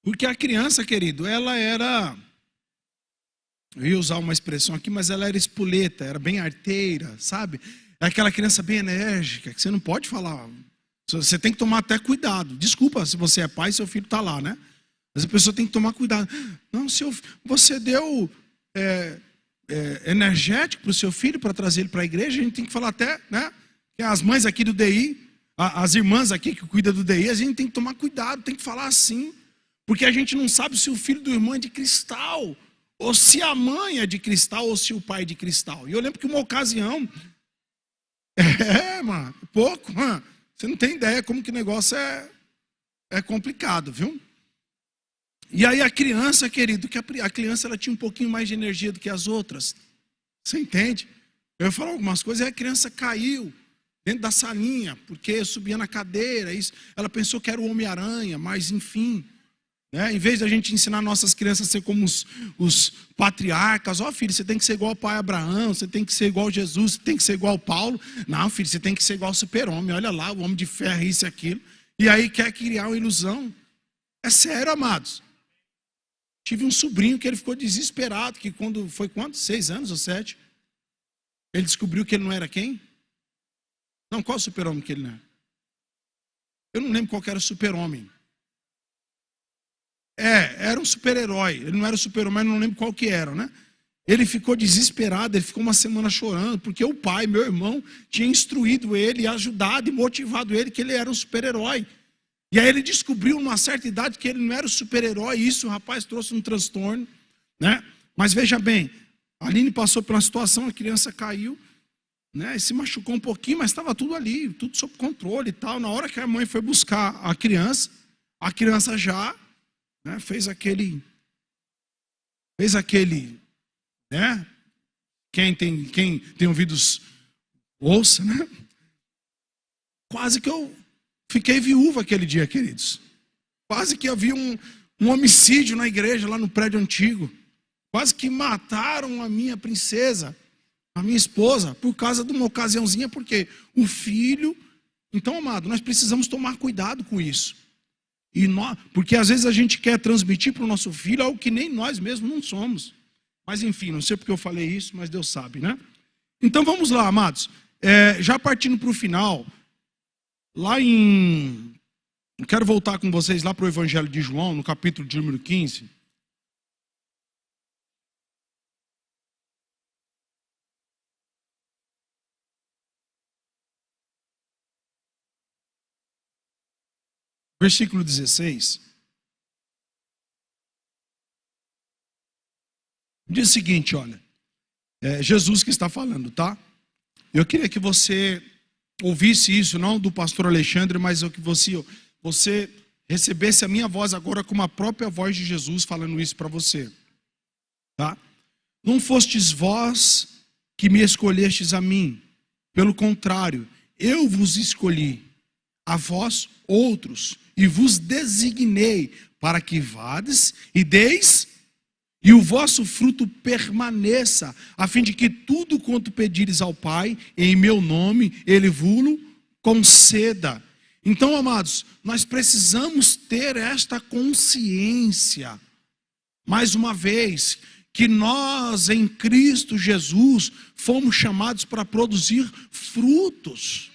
Porque a criança, querido, ela era, eu ia usar uma expressão aqui, mas ela era espoleta, era bem arteira, sabe? É aquela criança bem enérgica, que você não pode falar. Você tem que tomar até cuidado. Desculpa se você é pai e seu filho está lá, né? Mas a pessoa tem que tomar cuidado. Não, você deu energético para o seu filho para trazer ele para a igreja, a gente tem que falar até, né? Que as mães aqui do DI, as irmãs aqui que cuidam do DI, a gente tem que tomar cuidado, tem que falar assim. Porque a gente não sabe se o filho do irmão é de cristal, ou se a mãe é de cristal, ou se o pai é de cristal. E eu lembro que uma ocasião, mano, pouco, mano, você não tem ideia como que o negócio é complicado, viu? E aí a criança, querido, que a criança ela tinha um pouquinho mais de energia do que as outras. Você entende? Eu ia falar algumas coisas e a criança caiu dentro da salinha, porque subia na cadeira. Ela pensou que era o Homem-Aranha, mas enfim. Né? Em vez de a gente ensinar nossas crianças a ser como os patriarcas, filho, você tem que ser igual ao pai Abraão, você tem que ser igual a Jesus, você tem que ser igual ao Paulo. Não, filho, você tem que ser igual ao super-homem. Olha lá, o homem de ferro, isso e aquilo. E aí quer criar uma ilusão. É sério, amados. Tive um sobrinho que ele ficou desesperado, que quando foi quanto? 6 anos ou 7? Ele descobriu que ele não era quem? Não, qual super-homem que ele não era? Eu não lembro qual que era o super-homem. Era um super-herói. Ele não era o super-homem, não lembro qual que era, né? Ele ficou desesperado, ele ficou uma semana chorando, porque o pai, meu irmão, tinha instruído ele, ajudado e motivado ele que ele era um super-herói. E aí ele descobriu, numa certa idade, que ele não era o super-herói, e isso, o rapaz, trouxe um transtorno, né? Mas veja bem, a Aline passou por uma situação, a criança caiu, né? E se machucou um pouquinho, mas estava tudo ali, tudo sob controle e tal. Na hora que a mãe foi buscar a criança já, né, fez aquele, né? Quem tem ouvidos, ouça, né? Quase que eu fiquei viúva aquele dia, queridos. Quase que havia um homicídio na igreja, lá no prédio antigo. Quase que mataram a minha princesa, a minha esposa, por causa de uma ocasiãozinha, porque o filho... Então, amado, nós precisamos tomar cuidado com isso. Porque às vezes a gente quer transmitir para o nosso filho algo que nem nós mesmos não somos. Mas enfim, não sei porque eu falei isso, mas Deus sabe, né? Então vamos lá, amados. Já partindo para o final... Eu quero voltar com vocês lá para o Evangelho de João, no capítulo de número 15. Versículo 16. Diz o seguinte, olha. Jesus que está falando, tá? Eu queria que você ouvisse isso, não do pastor Alexandre, mas que você recebesse a minha voz agora como a própria voz de Jesus falando isso para você. Tá? Não fostes vós que me escolhestes a mim, pelo contrário, eu vos escolhi, a vós outros, e vos designei para que vades e deis e o vosso fruto permaneça, a fim de que tudo quanto pedires ao Pai, em meu nome, Ele vos conceda. Então, amados, nós precisamos ter esta consciência, mais uma vez, que nós em Cristo Jesus fomos chamados para produzir frutos,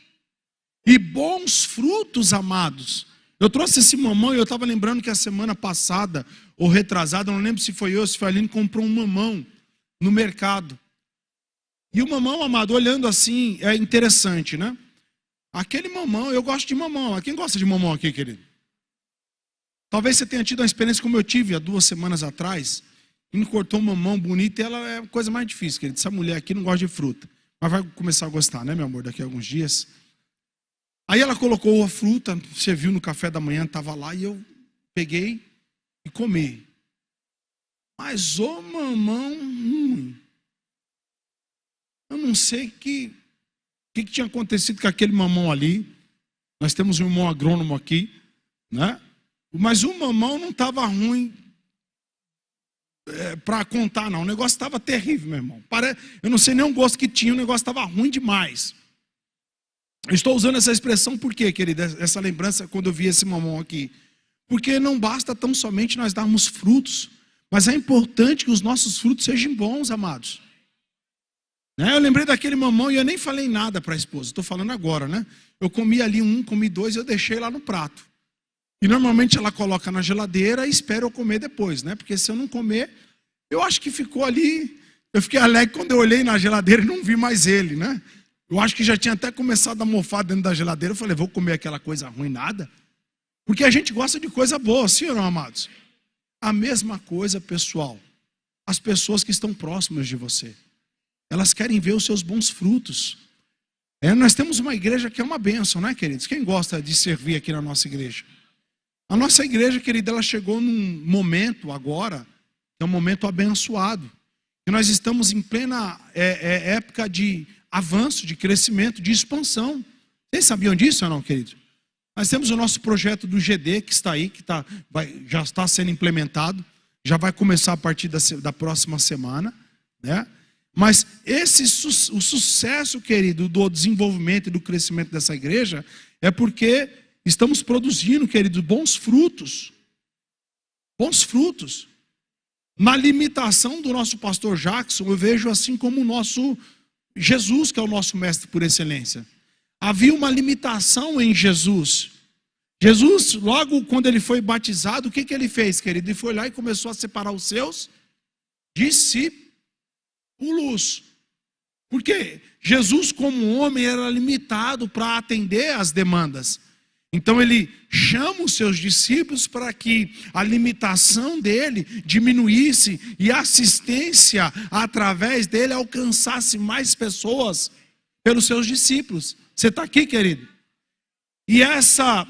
e bons frutos, amados. Eu trouxe esse mamão e eu estava lembrando que a semana passada, ou retrasada, não lembro se foi eu, se foi a Aline, comprou um mamão no mercado. E o mamão, amado, olhando assim, é interessante, né? Aquele mamão, eu gosto de mamão. Quem gosta de mamão aqui, querido? Talvez você tenha tido uma experiência como eu tive há 2 semanas atrás. E me cortou um mamão bonito e ela é a coisa mais difícil, querido. Essa mulher aqui não gosta de fruta. Mas vai começar a gostar, né, meu amor, daqui a alguns dias. Aí ela colocou a fruta, serviu no café da manhã, estava lá e eu peguei e comi. Mas o mamão ruim. Eu não sei o que tinha acontecido com aquele mamão ali. Nós temos um irmão agrônomo aqui, né? Mas o mamão não estava ruim para contar, não. O negócio estava terrível, meu irmão. Eu não sei nem o gosto que tinha, o negócio estava ruim demais. Eu estou usando essa expressão por quê, querida? Essa lembrança quando eu vi esse mamão aqui. Porque não basta tão somente nós darmos frutos, mas é importante que os nossos frutos sejam bons, amados. Eu lembrei daquele mamão e eu nem falei nada para a esposa. Estou falando agora, né? Eu comi ali comi 2 e eu deixei lá no prato. E normalmente ela coloca na geladeira e espera eu comer depois, né? Porque se eu não comer, eu acho que ficou ali. Eu fiquei alegre quando eu olhei na geladeira e não vi mais ele, né? Eu acho que já tinha até começado a mofar dentro da geladeira. Eu falei, vou comer aquela coisa ruim, nada. Porque a gente gosta de coisa boa, sim ou não, amados? A mesma coisa, pessoal. As pessoas que estão próximas de você. Elas querem ver os seus bons frutos. Nós temos uma igreja que é uma bênção, né, queridos? Quem gosta de servir aqui na nossa igreja? A nossa igreja, querida, ela chegou num momento agora, que é um momento abençoado. E nós estamos em plena época de avanço, de crescimento, de expansão. Vocês sabiam disso ou não, querido? Nós temos o nosso projeto do GD, que está aí, que já está sendo implementado. Já vai começar a partir da próxima semana, né? Mas o sucesso, querido, do desenvolvimento e do crescimento dessa igreja é porque estamos produzindo, querido, bons frutos. Bons frutos. Na limitação do nosso pastor Jackson, eu vejo assim como o nosso Jesus, que é o nosso mestre por excelência. Havia uma limitação em Jesus. Jesus, logo quando ele foi batizado, o que ele fez, querido? Ele foi lá e começou a separar os seus discípulos. Porque Jesus, como homem, era limitado para atender às demandas. Então ele chama os seus discípulos para que a limitação dele diminuísse e a assistência através dele alcançasse mais pessoas pelos seus discípulos. Você está aqui, querido? E essa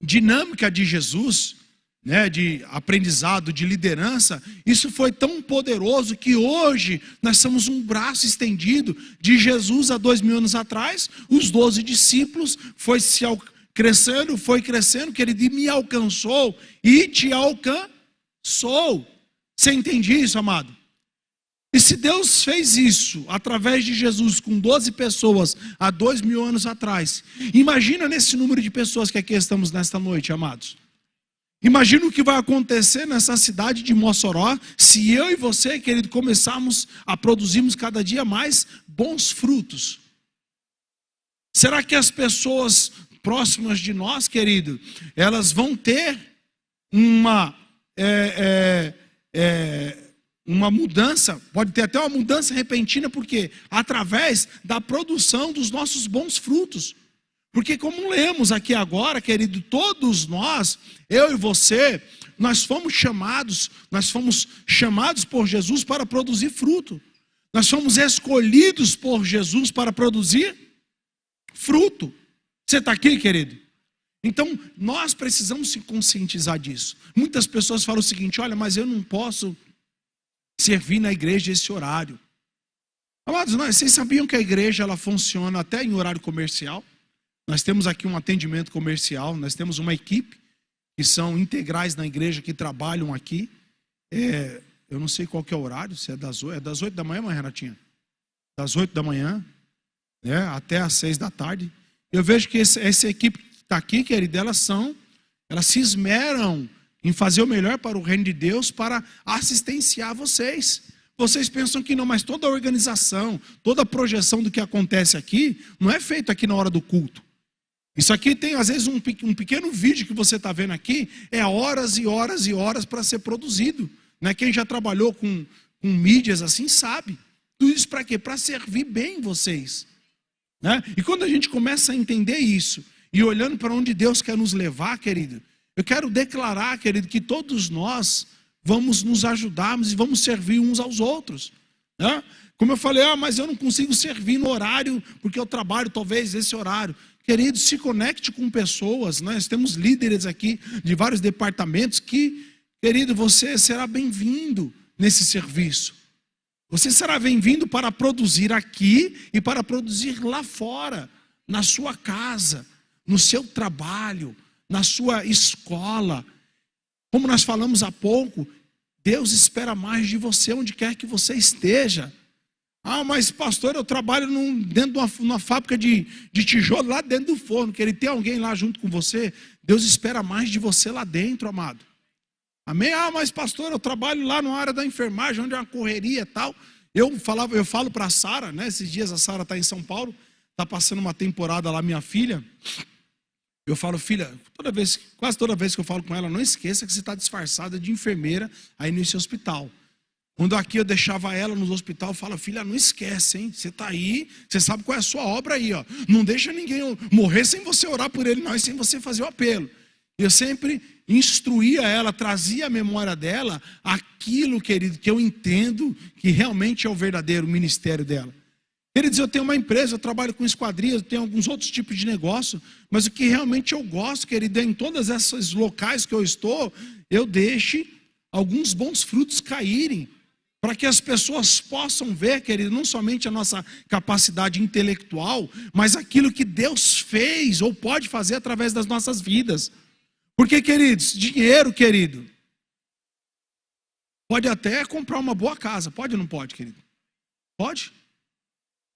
dinâmica de Jesus, né, de aprendizado, de liderança, isso foi tão poderoso que hoje nós somos um braço estendido de Jesus há 2000 anos atrás. Os 12 discípulos foi crescendo, que ele me alcançou e te alcançou. Você entende isso, amado? E se Deus fez isso através de Jesus com 12 pessoas há 2000 anos atrás, imagina nesse número de pessoas que aqui estamos nesta noite, amados. Imagina o que vai acontecer nessa cidade de Mossoró se eu e você, querido, começarmos a produzirmos cada dia mais bons frutos. Será que as pessoas próximas de nós, querido, elas vão ter uma mudança, pode ter até uma mudança repentina, porque através da produção dos nossos bons frutos. Porque como lemos aqui agora, querido, todos nós, eu e você, nós fomos chamados por Jesus para produzir fruto. Nós fomos escolhidos por Jesus para produzir fruto. Você está aqui, querido? Então, nós precisamos se conscientizar disso. Muitas pessoas falam o seguinte, olha, mas eu não posso servir na igreja esse horário. Amados, vocês sabiam que a igreja ela funciona até em horário comercial? Nós temos aqui um atendimento comercial, nós temos uma equipe que são integrais na igreja, que trabalham aqui. Eu não sei qual que é o horário, se é das 8 da manhã, Renatinha? Das 8 da manhã, né, até às 6 da tarde. Eu vejo que essa equipe que está aqui, querido, elas se esmeram em fazer o melhor para o reino de Deus, para assistenciar vocês. Vocês pensam que não, mas toda a organização, toda a projeção do que acontece aqui, não é feito aqui na hora do culto. Isso aqui tem, às vezes, um pequeno vídeo que você está vendo aqui, é horas e horas e horas para ser produzido. Né? Quem já trabalhou com mídias assim sabe. Tudo isso para quê? Para servir bem vocês. Né? E quando a gente começa a entender isso, e olhando para onde Deus quer nos levar, querido, eu quero declarar, querido, que todos nós vamos nos ajudarmos e vamos servir uns aos outros. Né? Como eu falei, mas eu não consigo servir no horário, porque eu trabalho talvez esse horário. Querido, se conecte com pessoas. Nós temos líderes aqui de vários departamentos que, querido, você será bem-vindo nesse serviço. Você será bem-vindo para produzir aqui e para produzir lá fora, na sua casa, no seu trabalho, na sua escola. Como nós falamos há pouco, Deus espera mais de você onde quer que você esteja. Mas pastor, eu trabalho dentro de uma fábrica de tijolo, lá dentro do forno, que ele tem alguém lá junto com você. Deus espera mais de você lá dentro, amado. Amém? Mas pastor, eu trabalho lá na área da enfermagem, onde é uma correria e tal. Eu falo para a Sara, né? Esses dias a Sara está em São Paulo, está passando uma temporada lá, minha filha. Eu falo, filha, quase toda vez que eu falo com ela, não esqueça que você está disfarçada de enfermeira aí nesse hospital. Quando aqui eu deixava ela no hospital, eu falo, filha, não esquece, hein? Você está aí, você sabe qual é a sua obra aí, ó. Não deixa ninguém morrer sem você orar por ele, não, e sem você fazer o apelo. Eu sempre instruía ela, trazia à memória dela aquilo, querido, que eu entendo que realmente é o verdadeiro ministério dela. Queridos, eu tenho uma empresa, eu trabalho com esquadrias, eu tenho alguns outros tipos de negócio, mas o que realmente eu gosto, querido, é em todos esses locais que eu estou, eu deixe alguns bons frutos caírem, para que as pessoas possam ver, querido, não somente a nossa capacidade intelectual, mas aquilo que Deus fez ou pode fazer através das nossas vidas. Porque, queridos, dinheiro, querido, pode até comprar uma boa casa, pode ou não pode, querido? Pode?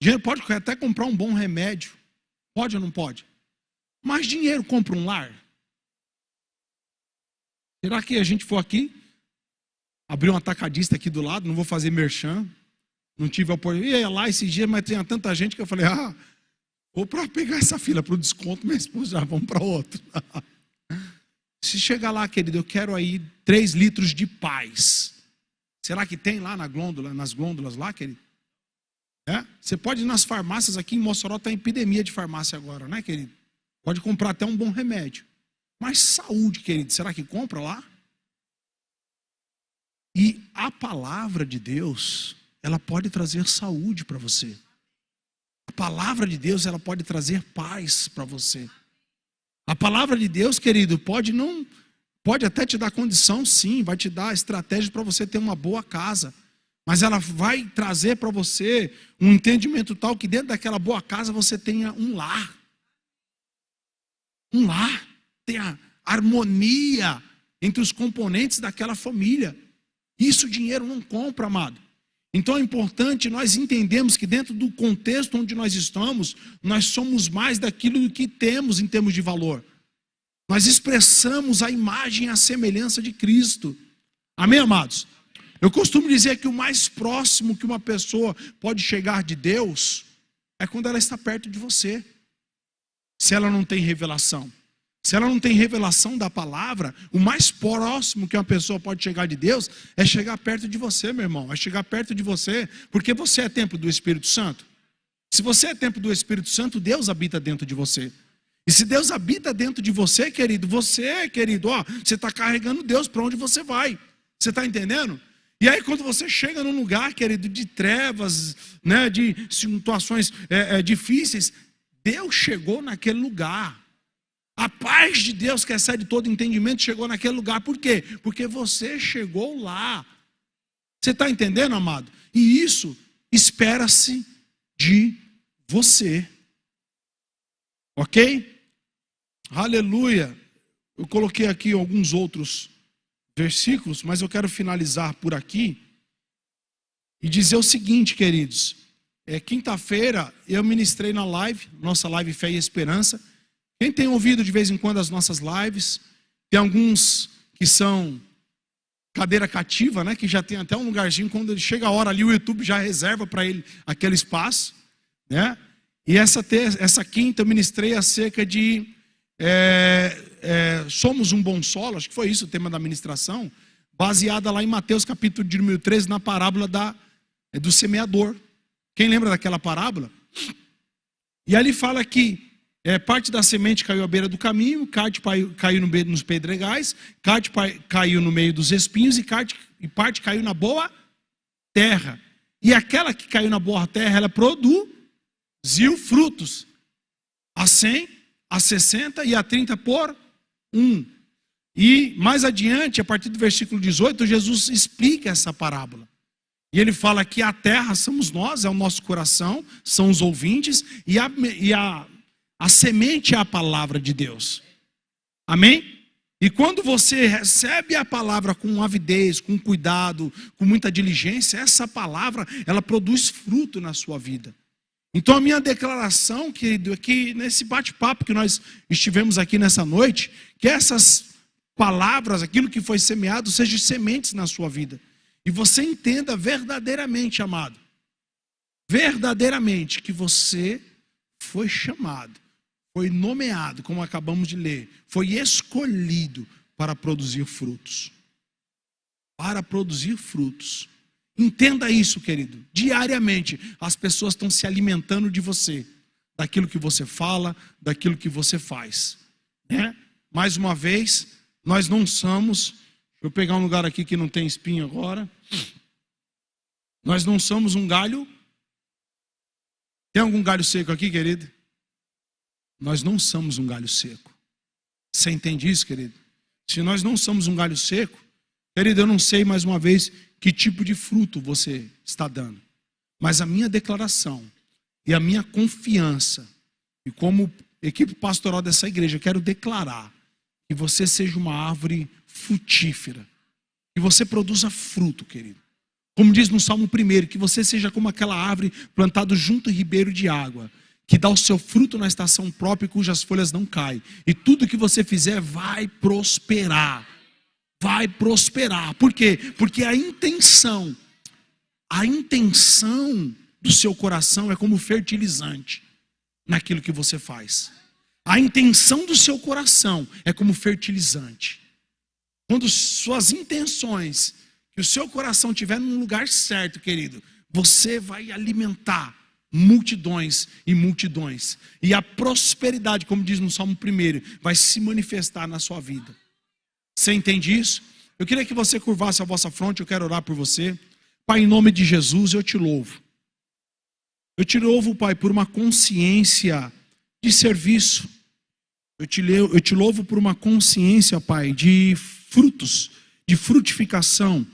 Dinheiro pode até comprar um bom remédio, pode ou não pode? Mas dinheiro compra um lar? Será que a gente for aqui, abrir um atacadista aqui do lado, não vou fazer merchan, não tive a oportunidade, ia lá esses dias, mas tinha tanta gente que eu falei, vou para pegar essa fila para o desconto, minha esposa já vamos para outro. Se chegar lá, querido, eu quero aí 3 litros de paz. Será que tem lá nas glândulas lá, querido? Você pode ir nas farmácias aqui em Mossoró, está em epidemia de farmácia agora, né, querido? Pode comprar até um bom remédio. Mas saúde, querido, será que compra lá? E a palavra de Deus, ela pode trazer saúde para você. A palavra de Deus, ela pode trazer paz para você. A palavra de Deus, querido, pode até te dar condição, sim, vai te dar estratégia para você ter uma boa casa. Mas ela vai trazer para você um entendimento tal que dentro daquela boa casa você tenha um lar. Um lar, tenha harmonia entre os componentes daquela família. Isso o dinheiro não compra, amado. Então é importante nós entendermos que dentro do contexto onde nós estamos, nós somos mais daquilo que temos em termos de valor. Nós expressamos a imagem e a semelhança de Cristo. Amém, amados? Eu costumo dizer que o mais próximo que uma pessoa pode chegar de Deus é quando ela está perto de você. Se ela não tem revelação. Se ela não tem revelação da palavra, o mais próximo que uma pessoa pode chegar de Deus é chegar perto de você, meu irmão. É chegar perto de você, porque você é templo do Espírito Santo. Se você é templo do Espírito Santo, Deus habita dentro de você. E se Deus habita dentro de você, querido, você está carregando Deus para onde você vai. Você está entendendo? E aí quando você chega num lugar, querido, de trevas, né, de situações difíceis, Deus chegou naquele lugar. A paz de Deus que excede todo entendimento chegou naquele lugar. Por quê? Porque você chegou lá. Você está entendendo, amado? E isso espera-se de você. Ok? Aleluia. Eu coloquei aqui alguns outros versículos, mas eu quero finalizar por aqui e dizer o seguinte, queridos. Quinta-feira eu ministrei na live, nossa live Fé e Esperança. Quem tem ouvido de vez em quando as nossas lives, tem alguns que são cadeira cativa, né? Que já tem até um lugarzinho, quando ele chega a hora ali, o YouTube já reserva para ele aquele espaço, né? E essa quinta eu ministrei acerca de somos um bom solo, acho que foi isso o tema da ministração, baseada lá em Mateus capítulo de número 13, na parábola do semeador. Quem lembra daquela parábola? E ali fala que parte da semente caiu à beira do caminho, parte caiu no meio nos pedregais, parte caiu no meio dos espinhos e parte caiu na boa terra. E aquela que caiu na boa terra, ela produziu frutos a 100, a 60 e a 30 por 1. E mais adiante, a partir do versículo 18, Jesus explica essa parábola. E ele fala que a terra somos nós, é o nosso coração, são os ouvintes, e a semente é a palavra de Deus. Amém? E quando você recebe a palavra com avidez, com cuidado, com muita diligência, essa palavra, ela produz fruto na sua vida. Então a minha declaração, querido, é que nesse bate-papo que nós estivemos aqui nessa noite, que essas palavras, aquilo que foi semeado, sejam sementes na sua vida. E você entenda verdadeiramente, amado, verdadeiramente que você foi chamado, foi nomeado, como acabamos de ler, foi escolhido para produzir frutos. Para produzir frutos. Entenda isso, querido. Diariamente, as pessoas estão se alimentando de você, daquilo que você fala, daquilo que você faz. Né? Mais uma vez, nós não somos... Deixa eu pegar um lugar aqui que não tem espinho agora. Nós não somos um galho. Tem algum galho seco aqui, querido? Nós não somos um galho seco. Você entende isso, querido? Se nós não somos um galho seco, querido, eu não sei mais uma vez que tipo de fruto você está dando. Mas a minha declaração e a minha confiança, e como equipe pastoral dessa igreja, eu quero declarar que você seja uma árvore frutífera, que você produza fruto, querido. Como diz no Salmo 1, que você seja como aquela árvore plantada junto ao ribeiro de água, que dá o seu fruto na estação própria e cujas folhas não caem. E tudo que você fizer vai prosperar. Vai prosperar. Por quê? Porque a intenção do seu coração é como fertilizante naquilo que você faz. A intenção do seu coração é como fertilizante. Quando suas intenções, que o seu coração estiver num lugar certo, querido, você vai alimentar multidões e multidões. E a prosperidade, como diz no Salmo 1, vai se manifestar na sua vida. Você entende isso? Eu queria que você curvasse a vossa fronte, eu quero orar por você. Pai, em nome de Jesus, eu te louvo. Eu te louvo, Pai, por uma consciência de serviço. Eu te louvo por uma consciência, Pai, de frutos, de frutificação.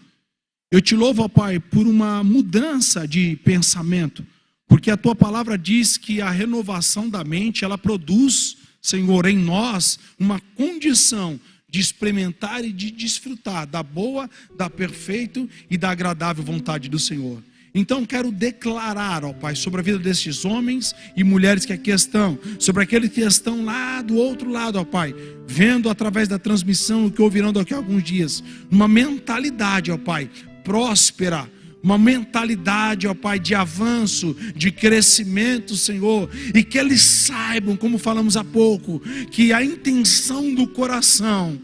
Eu te louvo, ó Pai, por uma mudança de pensamento, porque a tua palavra diz que a renovação da mente, ela produz, Senhor, em nós uma condição de experimentar e de desfrutar da boa, da perfeita e da agradável vontade do Senhor. Então quero declarar, ó Pai, sobre a vida desses homens e mulheres que aqui estão, sobre aqueles que estão lá do outro lado, ó Pai, vendo através da transmissão o que ouvirão daqui a alguns dias, uma mentalidade, ó Pai, próspera, uma mentalidade, ó Pai, de avanço, de crescimento, Senhor, e que eles saibam, como falamos há pouco, que a intenção do coração,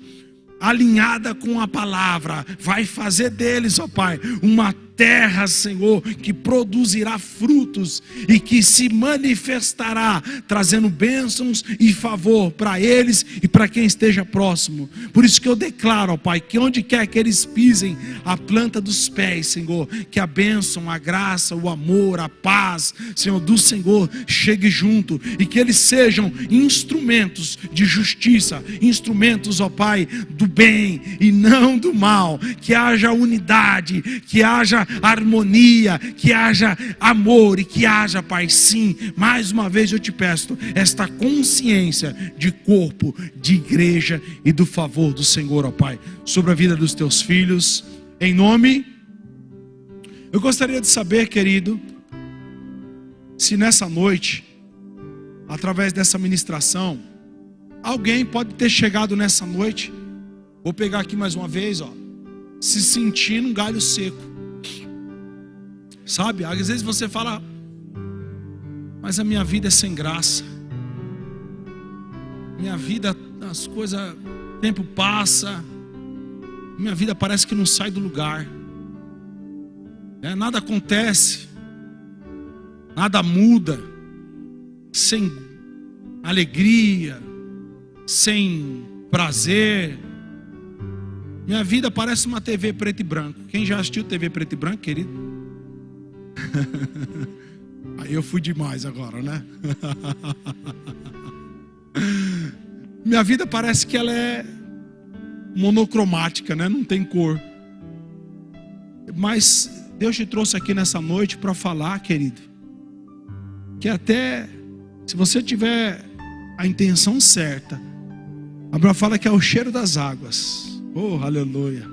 alinhada com a palavra, vai fazer deles, ó Pai, uma terra, Senhor, que produzirá frutos e que se manifestará, trazendo bênçãos e favor para eles e para quem esteja próximo. Por isso que eu declaro, ó Pai, que onde quer que eles pisem a planta dos pés, Senhor, que a bênção, a graça, o amor, a paz, Senhor, do Senhor chegue junto e que eles sejam instrumentos de justiça, instrumentos, ó Pai, do bem e não do mal, que haja unidade, que haja haja harmonia, que haja amor e que haja paz. Sim, mais uma vez eu te peço esta consciência de corpo, de igreja e do favor do Senhor, ó Pai, sobre a vida dos teus filhos, em nome. Eu gostaria de saber, querido, se nessa noite, através dessa ministração, alguém pode ter chegado nessa noite, vou pegar aqui mais uma vez, ó, se sentindo um galho seco. Sabe, às vezes você fala, mas a minha vida é sem graça. Minha vida, as coisas, o tempo passa, minha vida parece que não sai do lugar. Nada acontece, nada muda, sem alegria, sem prazer. Minha vida parece uma TV preto e branco. Quem já assistiu TV preto e branco, querido? Aí eu fui demais agora, né? Minha vida parece que ela é monocromática, né? Não tem cor. Mas Deus te trouxe aqui nessa noite para falar, querido, que até se você tiver a intenção certa, a Bíblia fala que é o cheiro das águas. Oh, aleluia.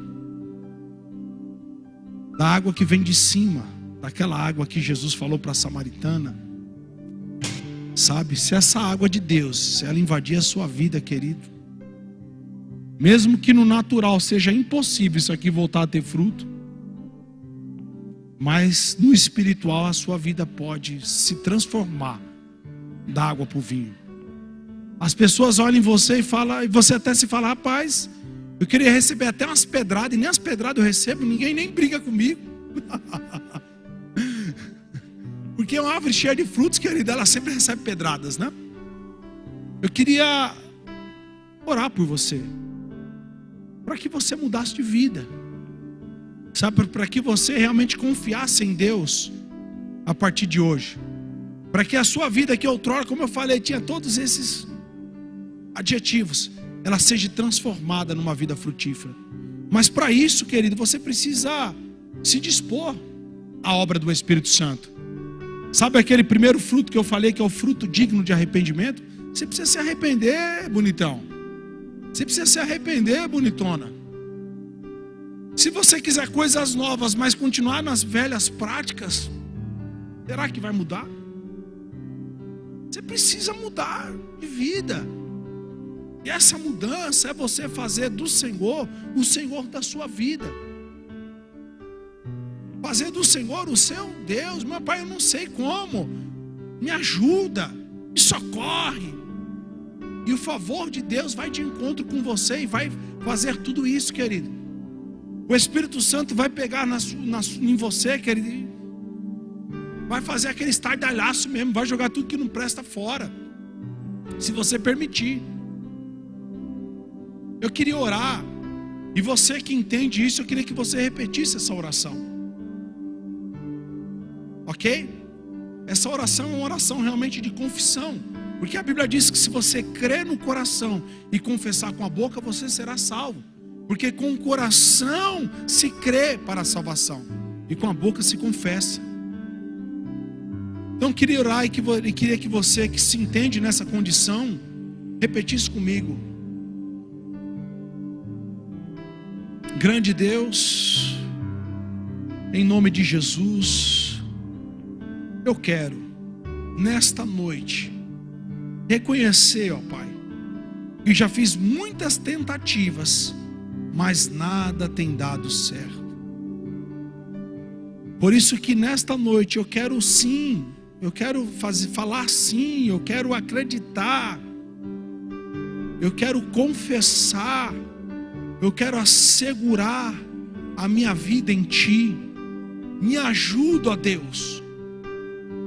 Da água que vem de cima, daquela água que Jesus falou para a samaritana. Sabe, se essa água de Deus, se ela invadir a sua vida, querido, mesmo que no natural seja impossível isso aqui voltar a ter fruto, mas no espiritual a sua vida pode se transformar da água para o vinho. As pessoas olham em você e falam, e você até se fala, rapaz, eu queria receber até umas pedradas, e nem as pedradas eu recebo, ninguém nem briga comigo. Porque uma árvore cheia de frutos, querida, ela sempre recebe pedradas, né? Eu queria orar por você, para que você mudasse de vida, sabe, para que você realmente confiasse em Deus a partir de hoje, para que a sua vida que outrora, como eu falei, tinha todos esses adjetivos, ela seja transformada numa vida frutífera. Mas para isso, querido, você precisa se dispor à obra do Espírito Santo. Sabe aquele primeiro fruto que eu falei, que é o fruto digno de arrependimento? Você precisa se arrepender, bonitão. Você precisa se arrepender, bonitona. Se você quiser coisas novas, mas continuar nas velhas práticas, será que vai mudar? Você precisa mudar de vida. E essa mudança é você fazer do Senhor o Senhor da sua vida. Fazer do Senhor o seu Deus. Meu Pai, eu não sei como. Me ajuda, me socorre. E o favor de Deus vai de encontro com você e vai fazer tudo isso, querido. O Espírito Santo vai pegar em você, querido. Vai fazer aquele estardalhaço mesmo. Vai jogar tudo que não presta fora. Se você permitir. Eu queria orar. E você que entende isso, eu queria que você repetisse essa oração. Ok? Essa oração é uma oração realmente de confissão. Porque a Bíblia diz que se você crer no coração e confessar com a boca, você será salvo. Porque com o coração se crê para a salvação. E com a boca se confessa. Então eu queria orar e queria que você que se entende nessa condição, repetisse comigo. Grande Deus, em nome de Jesus, eu quero, nesta noite, reconhecer, ó Pai, que já fiz muitas tentativas, mas nada tem dado certo. Por isso que nesta noite eu quero sim, eu quero falar sim, eu quero acreditar, eu quero confessar, eu quero assegurar a minha vida em Ti. Me ajuda, ó Deus.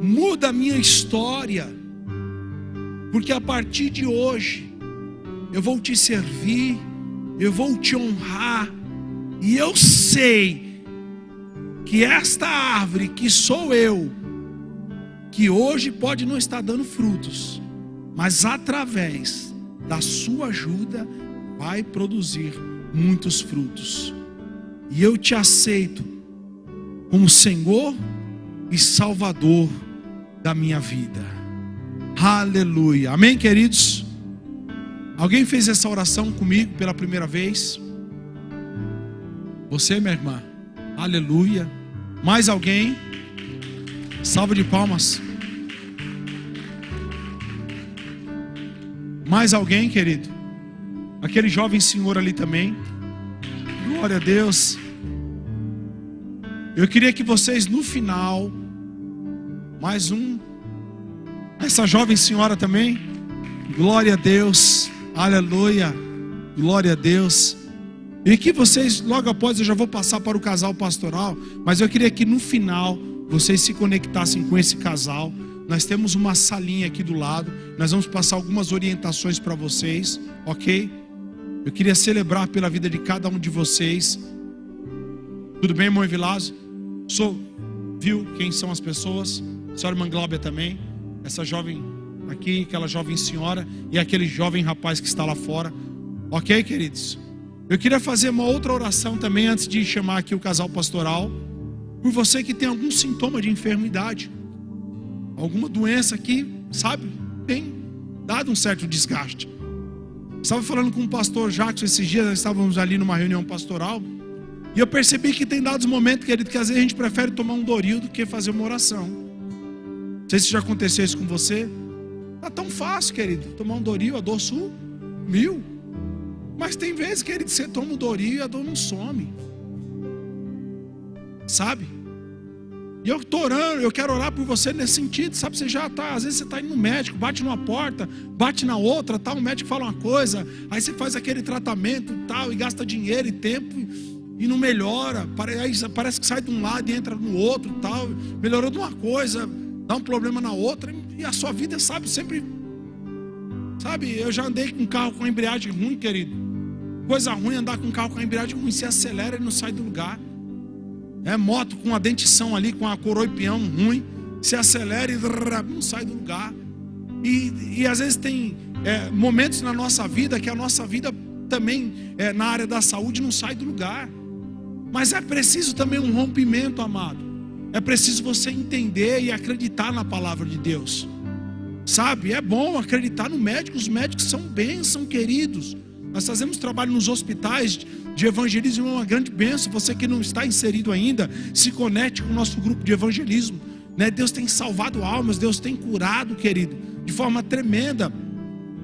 Muda a minha história. Porque a partir de hoje, eu vou Te servir, eu vou Te honrar. E eu sei que esta árvore que sou eu, que hoje pode não estar dando frutos, mas através da Sua ajuda, vai produzir muitos frutos. E eu Te aceito como Senhor e Salvador da minha vida. Aleluia. Amém, queridos? Alguém fez essa oração comigo pela primeira vez? Você, minha irmã? Aleluia. Mais alguém? Salva de palmas. Mais alguém, querido? Aquele jovem senhor ali também. Glória a Deus. Eu queria que vocês no final, mais um. Essa jovem senhora também. Glória a Deus. Aleluia. Glória a Deus. E que vocês, logo após, eu já vou passar para o casal pastoral, mas eu queria que no final vocês se conectassem com esse casal. Nós temos uma salinha aqui do lado. Nós vamos passar algumas orientações para vocês, ok? Eu queria celebrar pela vida de cada um de vocês. Tudo bem, irmão Evilásio? Viu quem são as pessoas? A senhora Manglóbia também. Essa jovem aqui, aquela jovem senhora e aquele jovem rapaz que está lá fora. Ok, queridos? Eu queria fazer uma outra oração também antes de chamar aqui o casal pastoral. Por você que tem algum sintoma de enfermidade, alguma doença que, sabe, tem dado um certo desgaste. Estava falando com o pastor Jackson esses dias, nós estávamos ali numa reunião pastoral, e eu percebi que tem dados momentos, querido, que às vezes a gente prefere tomar um Doril do que fazer uma oração. Não sei se já aconteceu isso com você. Tá tão fácil, querido, tomar um Doril, a dor sumiu. Mas tem vezes, querido, você toma um Doril e a dor não some. Sabe? E eu estou orando, eu quero orar por você nesse sentido, sabe? Você já está, às vezes você está indo no médico, bate numa porta, bate na outra, tal, o médico fala uma coisa, aí você faz aquele tratamento tal, e gasta dinheiro e tempo, e não melhora, aí parece que sai de um lado e entra no outro, tal, melhorou de uma coisa, dá um problema na outra, e a sua vida, sabe, sempre, sabe, eu já andei com um carro com embreagem ruim, querido, coisa ruim andar com um carro com embreagem ruim, você acelera e não sai do lugar. É moto com a dentição ali, com a coroa e peão ruim, se acelera e não sai do lugar. E às vezes tem momentos na nossa vida que a nossa vida também na área da saúde não sai do lugar. Mas é preciso também um rompimento, amado. É preciso você entender e acreditar na palavra de Deus. Sabe, é bom acreditar no médico, os médicos são bênção, queridos. Nós fazemos trabalho nos hospitais de evangelismo, é uma grande bênção. Você que não está inserido ainda, se conecte com o nosso grupo de evangelismo, né? Deus tem salvado almas, Deus tem curado, querido, de forma tremenda.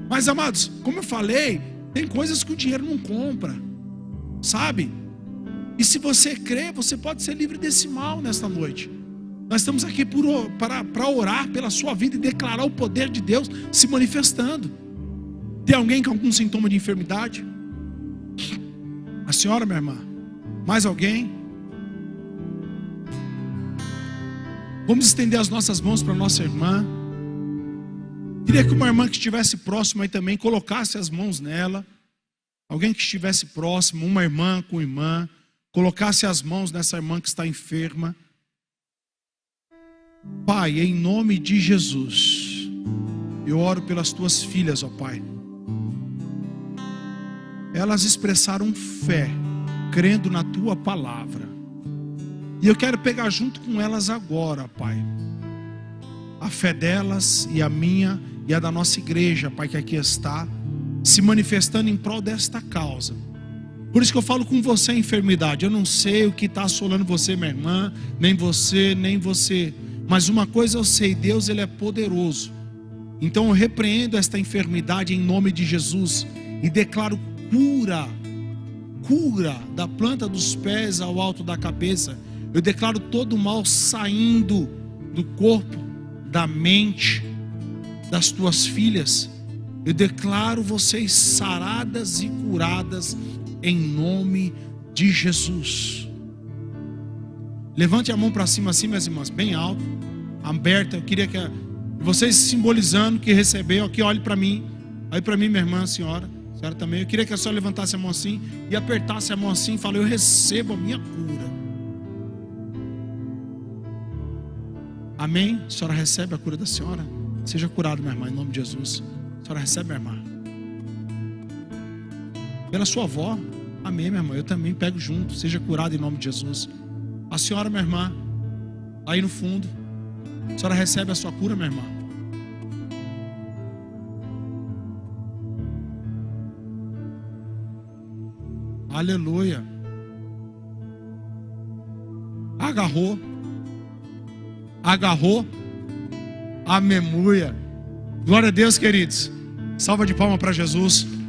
Mas, amados, como eu falei, tem coisas que o dinheiro não compra, sabe? E se você crê, você pode ser livre desse mal nesta noite. Nós estamos aqui para orar pela sua vida e declarar o poder de Deus se manifestando. Tem alguém com algum sintoma de enfermidade? A senhora, minha irmã? Mais alguém? Vamos estender as nossas mãos para a nossa irmã. Queria que uma irmã que estivesse próxima aí também colocasse as mãos nela. Alguém que estivesse próximo, uma irmã com irmã, colocasse as mãos nessa irmã que está enferma. Pai, em nome de Jesus, eu oro pelas tuas filhas, ó Pai. Elas expressaram fé, crendo na tua palavra. E eu quero pegar junto com elas agora, Pai, a fé delas e a minha e a da nossa igreja, Pai, que aqui está, se manifestando em prol desta causa. Por isso que eu falo com você, enfermidade. Eu não sei o que está assolando você, minha irmã, nem você. Mas uma coisa eu sei, Deus, Ele é poderoso. Então eu repreendo esta enfermidade em nome de Jesus e declaro cura da planta dos pés ao alto da cabeça. Eu declaro todo o mal saindo do corpo, da mente das tuas filhas. Eu declaro vocês saradas e curadas em nome de Jesus. Levante a mão para cima assim, minhas irmãs, bem alto, aberta. Eu queria que vocês simbolizando que recebeu aqui, olhe para mim. Olhe para mim, minha irmã, senhora também. Eu queria que a senhora levantasse a mão assim e apertasse a mão assim e falasse: eu recebo a minha cura. Amém? A senhora recebe a cura da senhora? Seja curado, minha irmã, em nome de Jesus. A senhora recebe, minha irmã? Pela sua avó. Amém, minha irmã. Eu também pego junto. Seja curado em nome de Jesus. A senhora, minha irmã, aí no fundo, a senhora recebe a sua cura, minha irmã. Aleluia. Agarrou. Aleluia. Glória a Deus, queridos. Salva de palmas para Jesus.